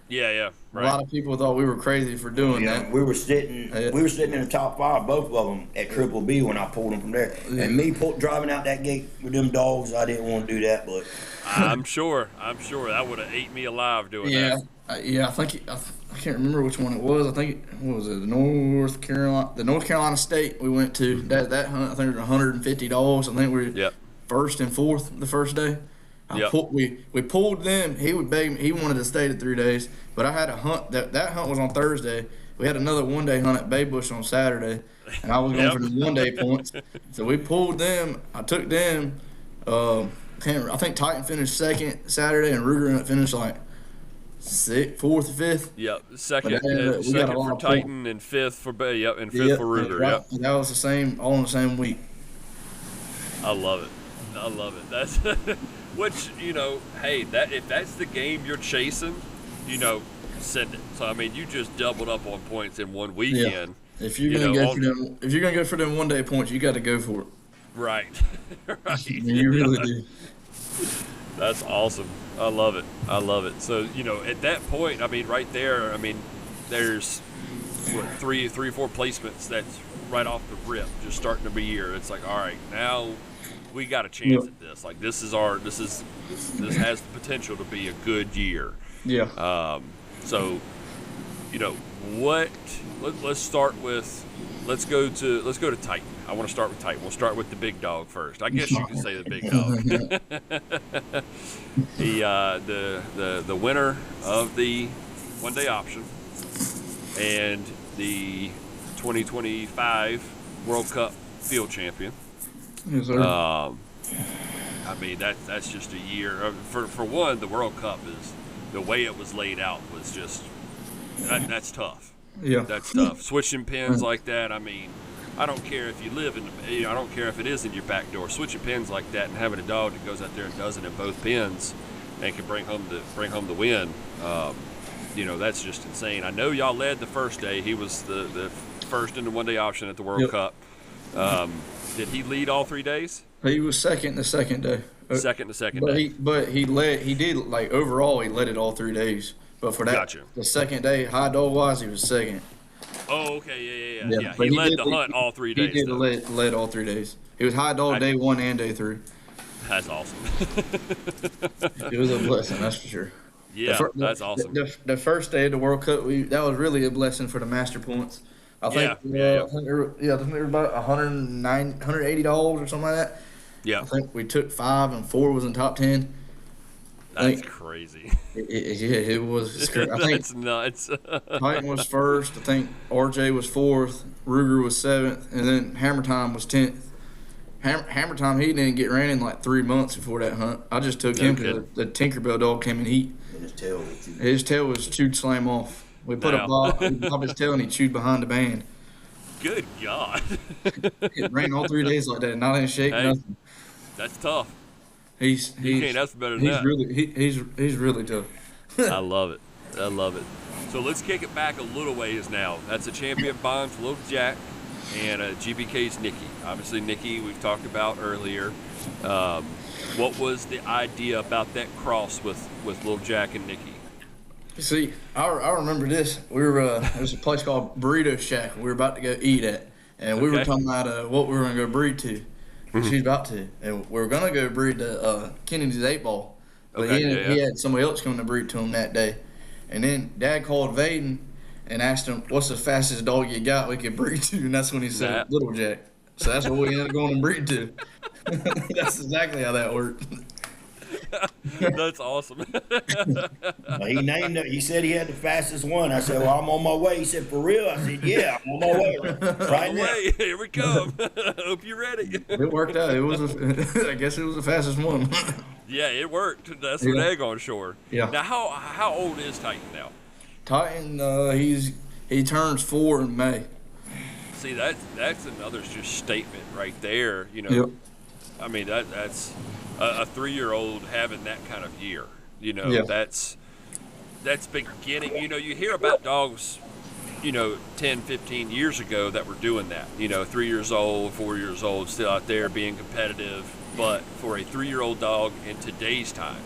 Yeah, A lot of people thought we were crazy for doing that. We were sitting in the top 5, both of them at Triple B when I pulled them from there. Yeah. And me driving out that gate with them dogs, I didn't want to do that, but I'm sure that would have ate me alive doing that. I think I can't remember which one it was. I think what was it, the North Carolina State we went to. That hunt, I think it was 150 dogs. I think we were first and fourth the first day. We pulled them. He would beg me. He wanted to stay to 3 days, but I had a hunt. That hunt was on Thursday. We had another 1 day hunt at Bay Bush on Saturday, and I was going for the 1 day points. So we pulled them. I took them. I think Titan finished second Saturday, and Ruger finished like fourth or fifth. Yep, second for Titan and fifth for Bay. Yep, and fifth for Ruger. Right. Yep, that was the same, all in the same week. I love it. That's which, hey, if that's the game you're chasing, send it. So I mean, you just doubled up on points in one weekend. Yeah. If you're gonna go for them 1 day points, you got to go for it. Right. Right. You really do. That's awesome. I love it. So, at that point, I mean, right there, I mean, there's three or four placements that's right off the rip, just starting to be year. It's like, all right, now we got a chance at this. Like, this has the potential to be a good year. Yeah. So, let's go to Titan. I want to start with Titan. We'll start with the big dog first. I guess you can say the big dog. The winner of the 1 day option and the 2025 World Cup field champion. Yes, sir. I mean, that's just a year. For one, the World Cup is the way it was laid out was just that's tough. Yeah, that's tough. Switching pins like that. I mean, I don't care if you live I don't care if it is in your back door. Switching pins like that and having a dog that goes out there and does it in both pins and can bring home the win. That's just insane. I know y'all led the first day. He was the first in the 1 day option at the World Cup. Did he lead all 3 days? He was second the second day. Second day. He did, like, overall he led it all 3 days. But for that, the second day, high dog wise, he was second. Oh, okay, yeah. He led the hunt all 3 days. He did led all 3 days. He was high dog day 1 and day 3. That's awesome. It was a blessing, that's for sure. Yeah, that's awesome. The first day of the World Cup, that was really a blessing for the master points. I think there were about 180 dogs or something like that. Yeah. I think we took 5 and 4 was in top 10. That's crazy. It was. I think that's nuts. Titan was first. I think RJ was 4th. Ruger was 7th, and then Hammer Time was 10th. Hammer Time, he didn't get ran in like 3 months before that hunt. I just took him because the Tinkerbell dog came in heat. And his tail was chewed slam off. We put a bob his tail and he chewed behind the band. Good God. It ran all 3 days like that, not in shape, nothing. That's tough. You can't ask for better than that. He's really tough. I love it. So let's kick it back a little ways now. That's a champion bond for Little Jack and GBK's Nikki. Obviously, Nikki we've talked about earlier. What was the idea about that cross with Little Jack and Nikki? See, I remember this. We were there's a place called Burrito Shack we were about to go eat at, and we were talking about what we were going to go breed to. She's about to, and we were going to go breed to Kennedy's 8-ball, but he had somebody else coming to breed to him that day. And then Dad called Vaden and asked him, "What's the fastest dog you got we could breed to?" And that's when he said Little Jack. So that's what we ended up going and breed to. That's exactly how that worked. That's awesome. He named it. He said he had the fastest one. I said, "Well, I'm on my way." He said, "For real?" I said, "Yeah, I'm on my way right now." Here we come. Hope you're ready. It worked out. I guess it was the fastest one. Yeah, it worked. That's an egg on shore. Yeah. Now, how old is Titan now? Titan, he turns 4 in May. See, that's another just statement right there. Yep. I mean, that's a 3-year-old having that kind of year. That's beginning. You hear about dogs, 10, 15 years ago that were doing that. 3 years old, 4 years old, still out there being competitive. But for a 3-year-old dog in today's time,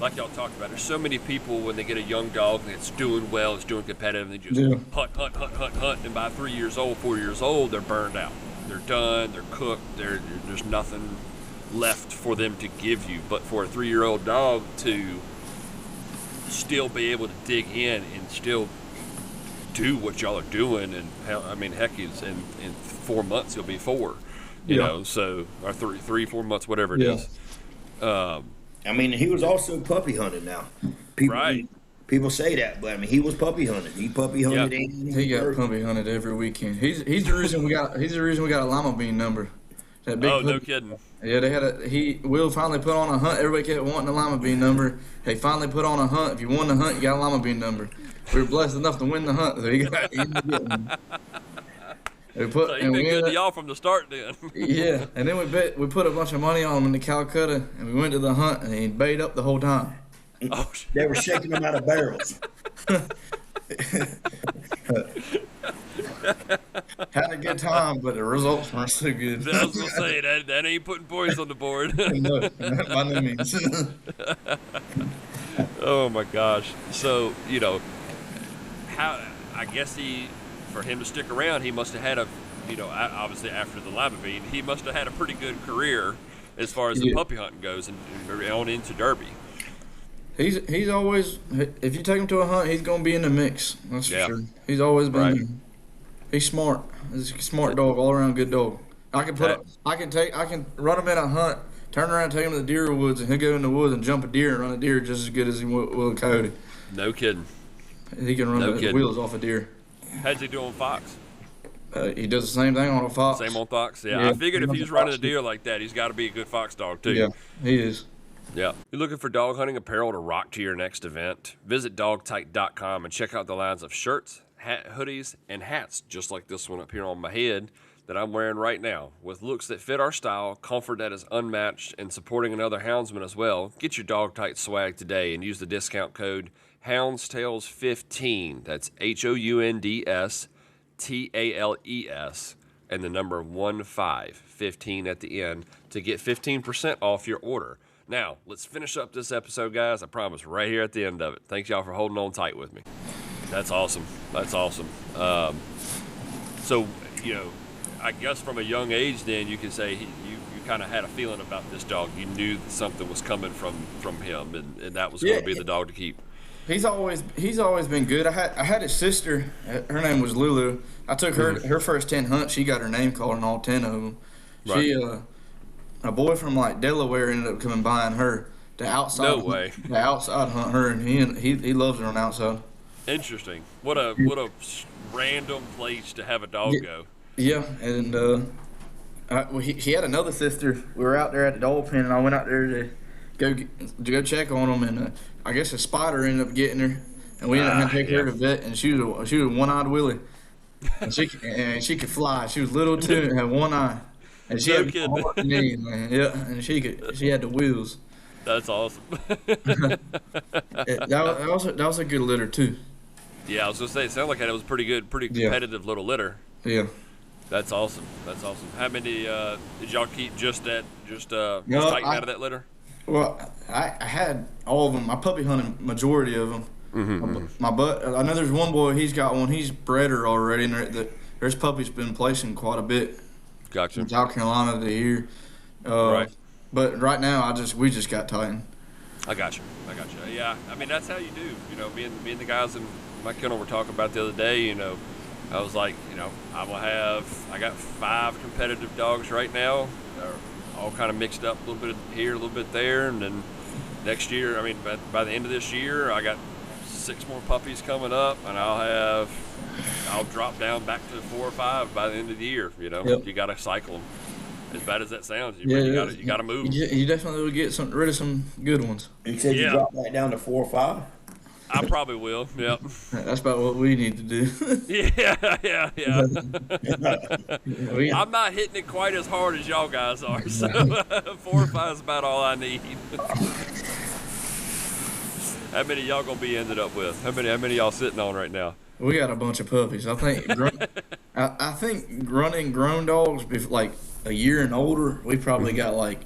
like y'all talked about, there's so many people when they get a young dog that's doing well, it's doing competitive, and they just hunt, and by 3 years old, 4 years old, they're burned out. They're done, they're cooked, there's nothing left for them to give you. But for a 3-year-old dog to still be able to dig in and still do what y'all are doing, and heck, he's in 4 months he'll be 4, so or 3-4 months, whatever it is. He was also puppy hunted. Now, people say that, but he was puppy hunted. He puppy hunted. He got puppy hunted every weekend. He's the reason we got a lima bean number. That big no kidding. Yeah, they had Will finally put on a hunt. Everybody kept wanting a lima bean number. They finally put on a hunt. If you won the hunt, you got a lima bean number. We were blessed enough to win the hunt, so he ended up getting one. So he's been good to y'all from the start then. Yeah, and then we put a bunch of money on him in the Calcutta, and we went to the hunt, and he bayed up the whole time. Oh, they were shaking him out of barrels. Had a good time, but the results weren't so good. I was gonna say that ain't putting points on the board. No, by no means. Oh my gosh! So I guess for him to stick around, he must have had obviously after the lima bean, he must have had a pretty good career as far as the puppy hunting goes, and on into Derby. He's always, if you take him to a hunt, he's gonna be in the mix. That's for sure. He's always been. He's smart. He's a smart dog, all around good dog. I can run him in a hunt, turn around, take him to the deer woods, and he'll go in the woods and jump a deer and run a deer just as good as he will a coyote. No kidding. He can run the wheels off a deer. How's he do on fox? He does the same thing on a fox. Same on fox? Yeah. I figured if he's running a deer like that, he's got to be a good fox dog, too. Yeah, he is. Yeah. You're looking for dog hunting apparel to rock to your next event? Visit dogtight.com and check out the lines of shirts, hoodies, and hats just like this one up here on my head that I'm wearing right now. With looks that fit our style, comfort that is unmatched, and supporting another houndsman as well, get your Dog Tight swag today and use the discount code HoundstAles15. That's HOUNDSTALES and the number 15 at the end to get 15% off your order. Now, let's finish up this episode, guys. I promise, right here at the end of it. Thanks, y'all, for holding on tight with me. That's awesome. So, I guess from a young age then, you can say you kind of had a feeling about this dog. You knew that something was coming from him, and that was going to be the dog to keep. He's always been good. I had a sister. Her name was Lulu. I took her first 10 hunts. She got her name called in all 10 of them. Right. She a boy from Delaware ended up coming buying her the outside. No way. The outside hunt her, and he loves her on the outside. Interesting. What a random place to have a dog go. Yeah, and he had another sister. We were out there at the dog pen, and I went out there to go check on him, and I guess a spider ended up getting her, and we ended up having to take her to the vet, and she was a one-eyed Willie, and she could fly. She was little too and had one eye, and she had knees, man. Yeah, and she had the wheels. That's awesome. that was a good litter too. Yeah, I was gonna say it sounded like it was pretty competitive little litter. Yeah. That's awesome. How many did y'all keep just tighten out of that litter? Well, I had all of them. I puppy hunted majority of them. Mm-hmm. I know there's one boy. He's got one. He's bred her already, and there's puppies been placing quite a bit. Gotcha. From South Carolina to here. Right. But right now, we just got tightened. I got you. Yeah, that's how you do. Me and the guys in my kennel were talking about the other day. I was like, I got 5 competitive dogs right now. They're all kind of mixed up, a little bit here, a little bit there, and then next year, by the end of this year, I got 6 more puppies coming up, and I'll drop down back to 4 or 5 by the end of the year. Yep. You got to cycle them. As bad as that sounds, you got to move. You definitely will get rid of some good ones. You said you drop that down to 4 or 5. I probably will. Yep. That's about what we need to do. Yeah. I'm not hitting it quite as hard as y'all guys are, so 4 or 5 is about all I need. How many y'all gonna be ended up with? How many y'all sitting on right now? We got a bunch of puppies. I think running grown dogs, like a year and older, we probably got like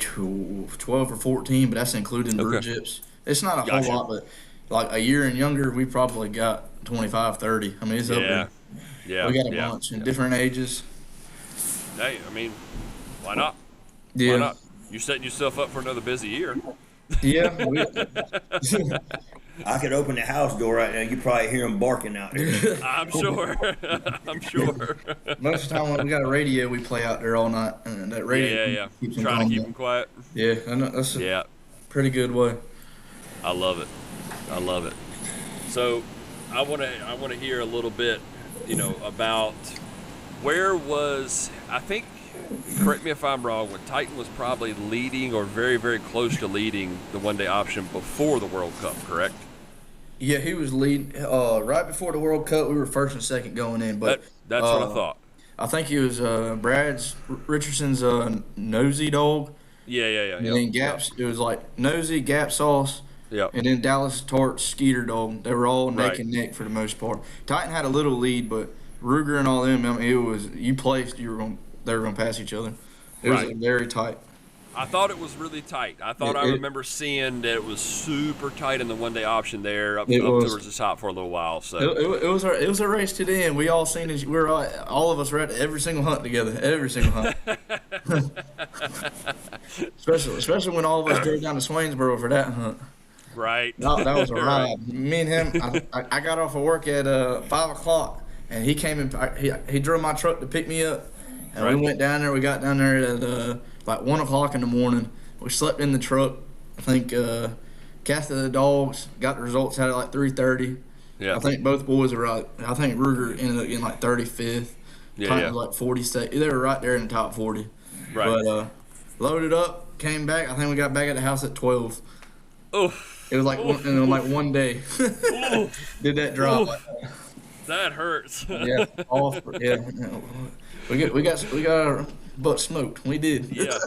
12 or 14, but that's including brood gyps. It's not a Gotcha. whole lot, but like a year and younger, we probably got 25, 30. I mean, it's up there. Yeah. We got a bunch in different ages. Hey, I mean, why not? Yeah. Why not? You're setting yourself up for another busy year. Yeah. I could open the house door right now. You probably hear them barking out there. I'm sure. I'm sure. Most of the time when we got a radio, we play out there all night, and that radio Yeah. keeps them Trying to calm keep down. them quiet. Yeah, I know, that's a Yeah. pretty good way. I love it. I love it. So, I want to hear a little bit, about where was, I think, correct me if I'm wrong, when Titan was probably leading or very, very close to leading the one-day option before the World Cup, correct? Yeah, he was lead right before the World Cup. We were first and second going in, but That's what I thought. I think he was Richardson's nosy dog. Yeah. And then Gaps, it was like nosy, Gap Sauce, Yep. and then Dallas Tart's Skeeter dog. They were all neck Right. and neck for the most part. Titan had a little lead, but Ruger and all them, I mean, it was they were gonna pass each other. It was Right. very tight. I thought it was really tight. I thought I remember seeing that it was super tight in the one-day option there up towards the top for a little while. So It was a race to the end. We all seen it. All of us were at every single hunt together. Every single hunt. especially when all of us drove down to Swainsboro for that hunt. right. That was a ride. Me and him. I got off of work at 5 o'clock, and he came and he drove my truck to pick me up, and Right. we went down there. We got down there at like 1 o'clock in the morning. We slept in the truck. I think casted the dogs. Got the results out at like 3:30. Yeah. I think both boys were right. I think Ruger ended up getting like 35th. Titan was like 40th. They were right there in the top 40. Right. But loaded up, came back. I think we got back at the house at 12. Oof. It was like one day. Did that drop? That hurts. Yeah, We got our butt smoked. We did. Yeah.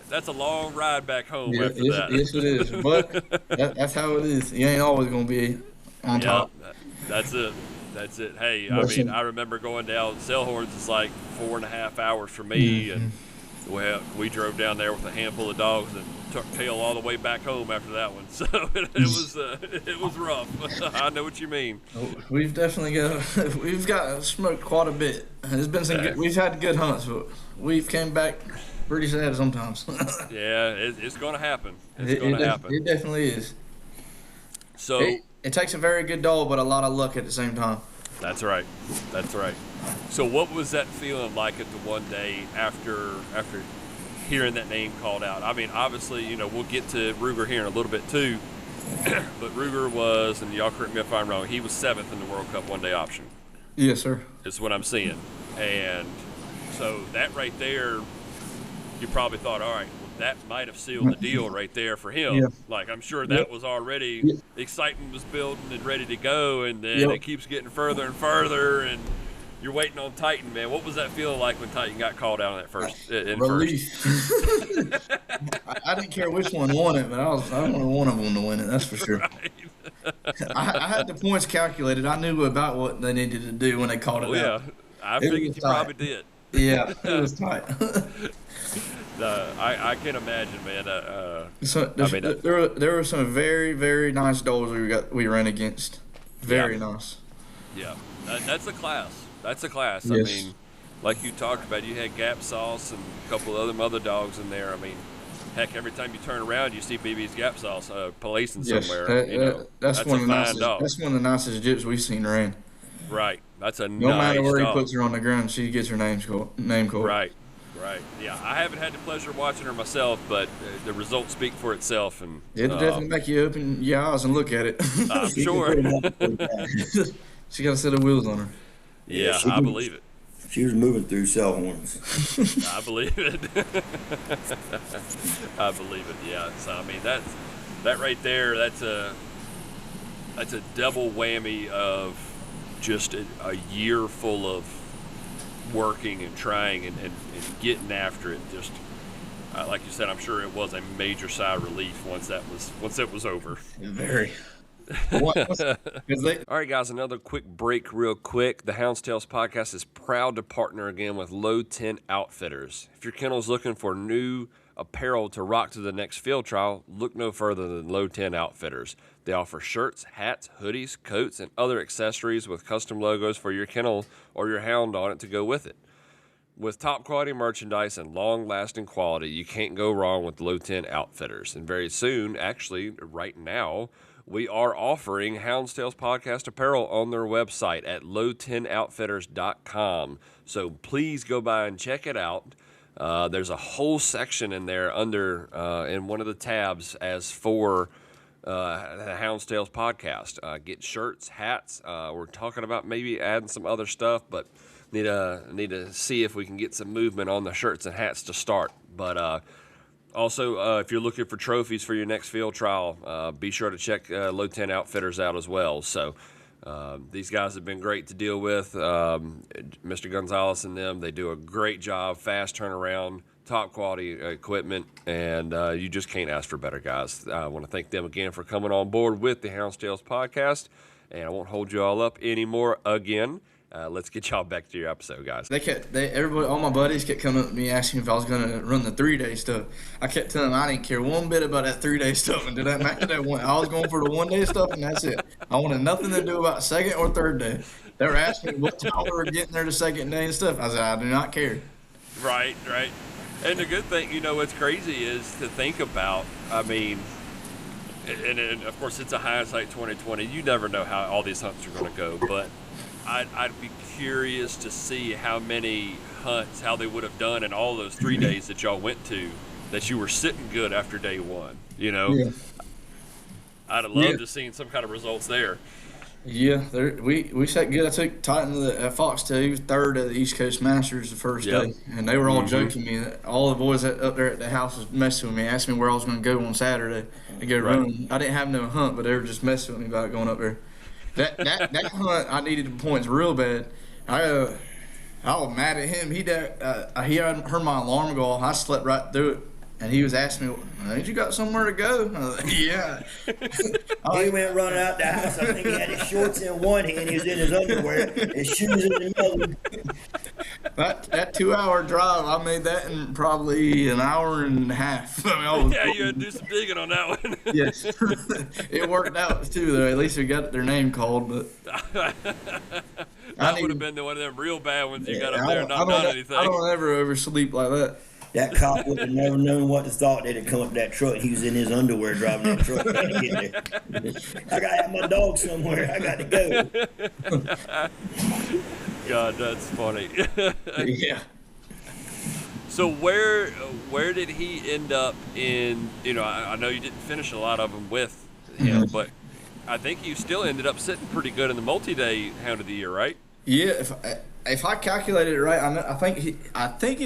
That's a long ride back home Yeah, after that. yes, it is. But that's how it is. You ain't always gonna be on top. That's it. That's it. Hey, I remember going down Selhorns. It's like 4.5 hours for me, and we drove down there with a handful of dogs and took tail all the way back home after that one. So it was rough. I know what you mean. We've definitely got smoked quite a bit. There's been some good, we've had good hunts, but we've came back pretty sad sometimes. Yeah, it's going to happen. It's going to happen. It definitely is. So it takes a very good dog, but a lot of luck at the same time. That's right. That's right. So what was that feeling like at the one day after hearing that name called out? I mean, obviously, we'll get to Ruger here in a little bit too, but Ruger was, and y'all correct me if I'm wrong, he was 7th in the World Cup one day option. Yes, sir. Is what I'm seeing. And so that right there, you probably thought, all right, well, that might have sealed the deal right there for him. Yeah. Like, I'm sure that was already, excitement was building and ready to go, and then it keeps getting further and further, and you're waiting on Titan, man. What was that feeling like when Titan got called out at first? Relief. I didn't care which one won it, but I wanted one of them to win it. That's for sure. Right. I had the points calculated. I knew about what they needed to do when they called it out. Yeah, I figured you probably did. Yeah, it was tight. I can imagine, man. There were some very, very nice dogs we ran against. Very nice. Yeah, that's a class. That's a class. Yes. I mean, like you talked about, you had Gap Sauce and a couple of other dogs in there. I mean, heck, every time you turn around, you see BB's Gap Sauce policing somewhere. That's one of the nicest. dog. That's one of the nicest jips we've seen ran. Right. That's a No nice matter where dog. he puts her on the ground, she gets her name called. Right. Yeah, I haven't had the pleasure of watching her myself, but the results speak for itself. And It'll definitely make you open your eyes and look at it. I'm sure. She got a set of wheels on her. Yeah, I believe it. She was moving through Selhorns. I believe it. I believe it. Yeah. So I mean that right there. That's a double whammy of just a year full of working and trying and getting after it. Just like you said, I'm sure it was a major sigh of relief once it was over. Very. All right, guys, another quick break real quick. The Hounds Tales podcast is proud to partner again with Low 10 Outfitters. If your kennel is looking for new apparel to rock to the next field trial, look no further than Low 10 Outfitters. They offer shirts, hats, hoodies, coats, and other accessories with custom logos for your kennel or your hound on it to go with it. With top quality merchandise and long-lasting quality, you can't go wrong with Low 10 Outfitters. And very soon, actually right now, we are offering Hounds Tales Podcast apparel on their website at low10outfitters.com. So please go by and check it out. There's a whole section in there under in one of the tabs as for the Hounds Tales Podcast. Get shirts, hats. We're talking about maybe adding some other stuff, but need to see if we can get some movement on the shirts and hats to start. But also, if you're looking for trophies for your next field trial, be sure to check Low 10 Outfitters out as well. So these guys have been great to deal with. Mr. Gonzalez and them, they do a great job, fast turnaround, top quality equipment, and you just can't ask for better, guys. I want to thank them again for coming on board with the Hounds Tales podcast, and I won't hold you all up anymore again. Let's get y'all back to your episode, guys. Everybody, all my buddies kept coming up to me asking if I was going to run the 3-day stuff. I kept telling them I didn't care one bit about that 3-day stuff until that match that one. I was going for the 1-day stuff, and that's it. I wanted nothing to do about second or third day. They were asking me what time we were getting there the second day and stuff. I said, I do not care. Right. And the good thing, what's crazy is to think about, I mean, and of course it's a hindsight 2020. You never know how all these hunts are going to go, but I'd be curious to see how many hunts, how they would have done in all those 3 days that y'all went to, that you were sitting good after day one, Yeah. I'd have loved to seen some kind of results there. Yeah, we sat good. I took Titan at Foxtail. He was third at the East Coast Masters the first day, and they were all joking me. That all the boys up there at the house was messing with me, asking me where I was going to go on Saturday to go run. I didn't have no hunt, but they were just messing with me about going up there. That hunt, I needed the points real bad. I was mad at him. He heard my alarm go off. I slept right through it, and he was asking me, "Ain't you got somewhere to go?" I was like, "Yeah." He went running out the house. I think he had his shorts in one hand. He was in his underwear, his shoes in the other. That 2-hour drive, I made that in probably an hour and a half. You had to do some digging on that one. Yes. It worked out, too, though. At least we got their name called. But that would have been one of them real bad ones you got up there and not done anything. I don't ever oversleep like that. That cop would have never known what to thought. They'd have come up that truck. He was in his underwear driving that truck. I got to have my dog somewhere. I got to go. God, that's funny. Yeah. So where did he end up in? I know you didn't finish a lot of them with him, but I think you still ended up sitting pretty good in the multi-day Hound of the Year, right? Yeah, if I calculated it right, I think he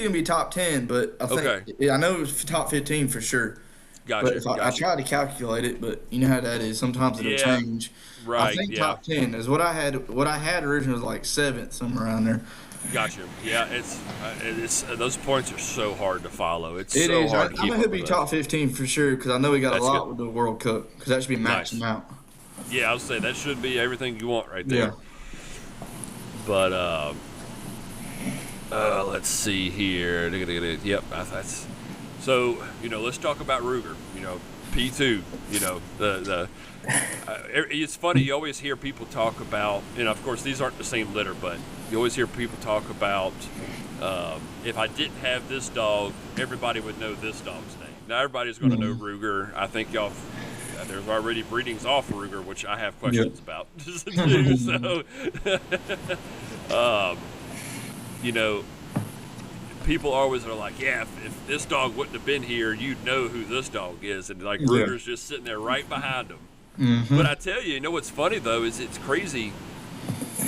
can be top 10, but I know it was top 15 for sure. Gotcha. But I tried to calculate it, but you know how that is. Sometimes it'll change. Right. I think top 10 is what I had. What I had originally was like 7th, somewhere around there. Gotcha. Yeah, it's those points are so hard to follow. Hard to keep up. I know he'll be top 15 for sure because I know he got a lot with the World Cup because that should be maxing out. Yeah, I would say that should be everything you want right there. Yeah. But let's see here. Yep, that's so. Let's talk about Ruger. P2. It's funny. You always hear people talk about. Of course, these aren't the same litter, but you always hear people talk about. If I didn't have this dog, everybody would know this dog's name. Now everybody's going to know Ruger. I think y'all. There's already breedings off Ruger, which I have questions about too. So, people always are like, yeah, if this dog wouldn't have been here, you'd know who this dog is. And like Ruger's just sitting there right behind him. Mm-hmm. But I tell you, what's funny though is it's crazy.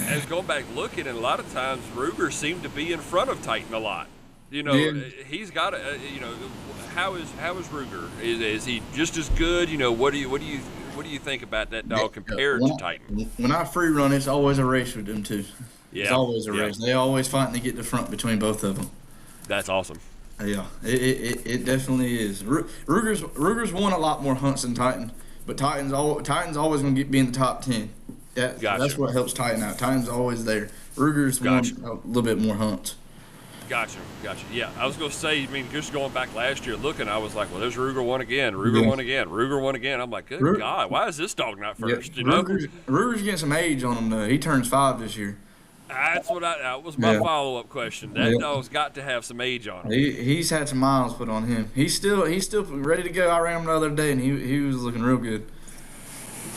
As going back looking, and a lot of times Ruger seemed to be in front of Titan a lot. He's got a. How is Ruger? Is he just as good? What do you think about that dog compared to Titan? When I free run, it's always a race with them too. Yeah, it's always a race. They always fighting to get the front between both of them. That's awesome. Yeah, it definitely is. Ruger's won a lot more hunts than Titan, but Titan's always going to be in the top 10. That's what helps Titan out. Titan's always there. Ruger's won a little bit more hunts. Gotcha. Yeah, I was going to say, I mean, just going back last year looking, I was like, well, there's Ruger won again. Ruger won again. I'm like, good God, why is this dog not first? Yeah, Ruger's getting some age on him, though. He turns 5 this year. That was my follow-up question. That dog's got to have some age on him. He's had some miles put on him. He's still ready to go. I ran him the other day, and he was looking real good.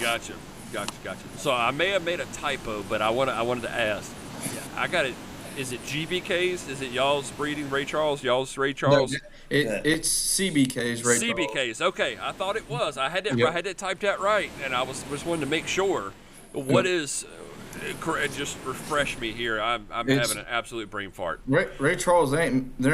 Gotcha. So I may have made a typo, but I wanted to ask. Yeah, I got it. Is it GBKs? Is it y'all's breeding Ray Charles? Y'all's Ray Charles? No, it's CBKs, Ray Charles. CBKs. Okay, I thought it was. I had that typed out right, and I just wanted to make sure. What is? Just refresh me here. I'm having an absolute brain fart. Ray Charles there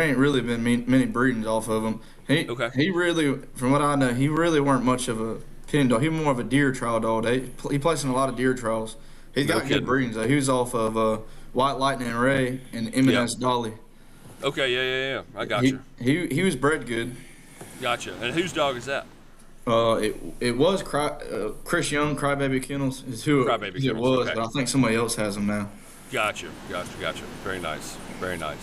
ain't really been many breedings off of him. He really, from what I know, he really weren't much of a pen dog. He was more of a deer trial dog. He placed in a lot of deer trials. He's got good breedings though. He was off of White Lightning and Ray and M&S Dolly. Okay, yeah. I got you. He was bred good. Gotcha. And whose dog is that? It was Chris Young, Crybaby Kennels is who it was, okay. But I think somebody else has him now. Gotcha. Very nice.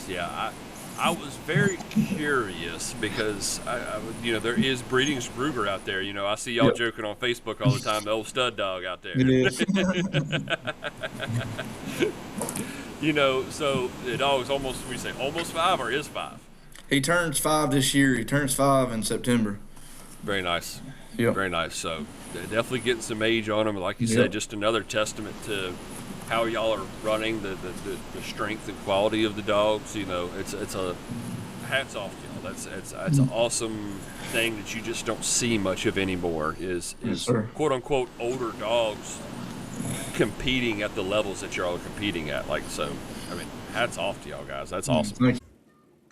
Yeah, I was very curious because there is breeding Ruger out there. I see y'all joking on Facebook all the time. The old stud dog out there. It is. So the dog is almost 5 or is 5? He turns 5 this year. He turns 5 in September. Very nice. Yep. Very nice. So definitely getting some age on him. Like you said, just another testament to how y'all are running, the strength and quality of the dogs. It's a hats off to y'all. It's an awesome thing that you just don't see much of anymore is quote unquote older dogs competing at the levels that y'all are competing at. Hats off to y'all guys. That's awesome. Thank you.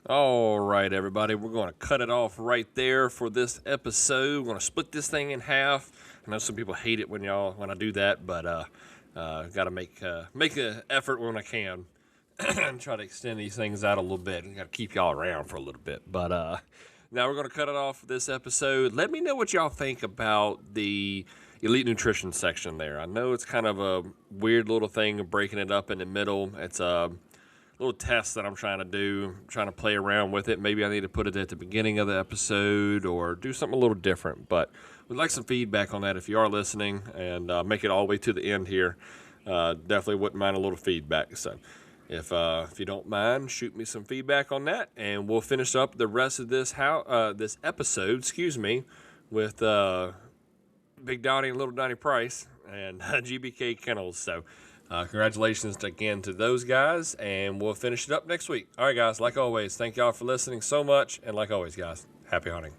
All right, everybody, we're going to cut it off right there for this episode. We're going to split this thing in half. I know some people hate it when I do that, but got to make an effort when I can and try to extend these things out a little bit. Got to keep y'all around for a little bit. But now we're going to cut it off for this episode. Let me know what y'all think about the Elite Nutrition section there. I know it's kind of a weird little thing of breaking it up in the middle. It's a little test that I'm trying to do, trying to play around with it. Maybe I need to put it at the beginning of the episode or do something a little different. But we'd like some feedback on that if you are listening, and make it all the way to the end here. Definitely wouldn't mind a little feedback. So if you don't mind, shoot me some feedback on that, and we'll finish up the rest of this episode, with Big Donnie and Little Donnie Price and GBK Kennels. So congratulations again to those guys, and we'll finish it up next week. All right, guys, like always, thank y'all for listening so much, and like always, guys, happy hunting.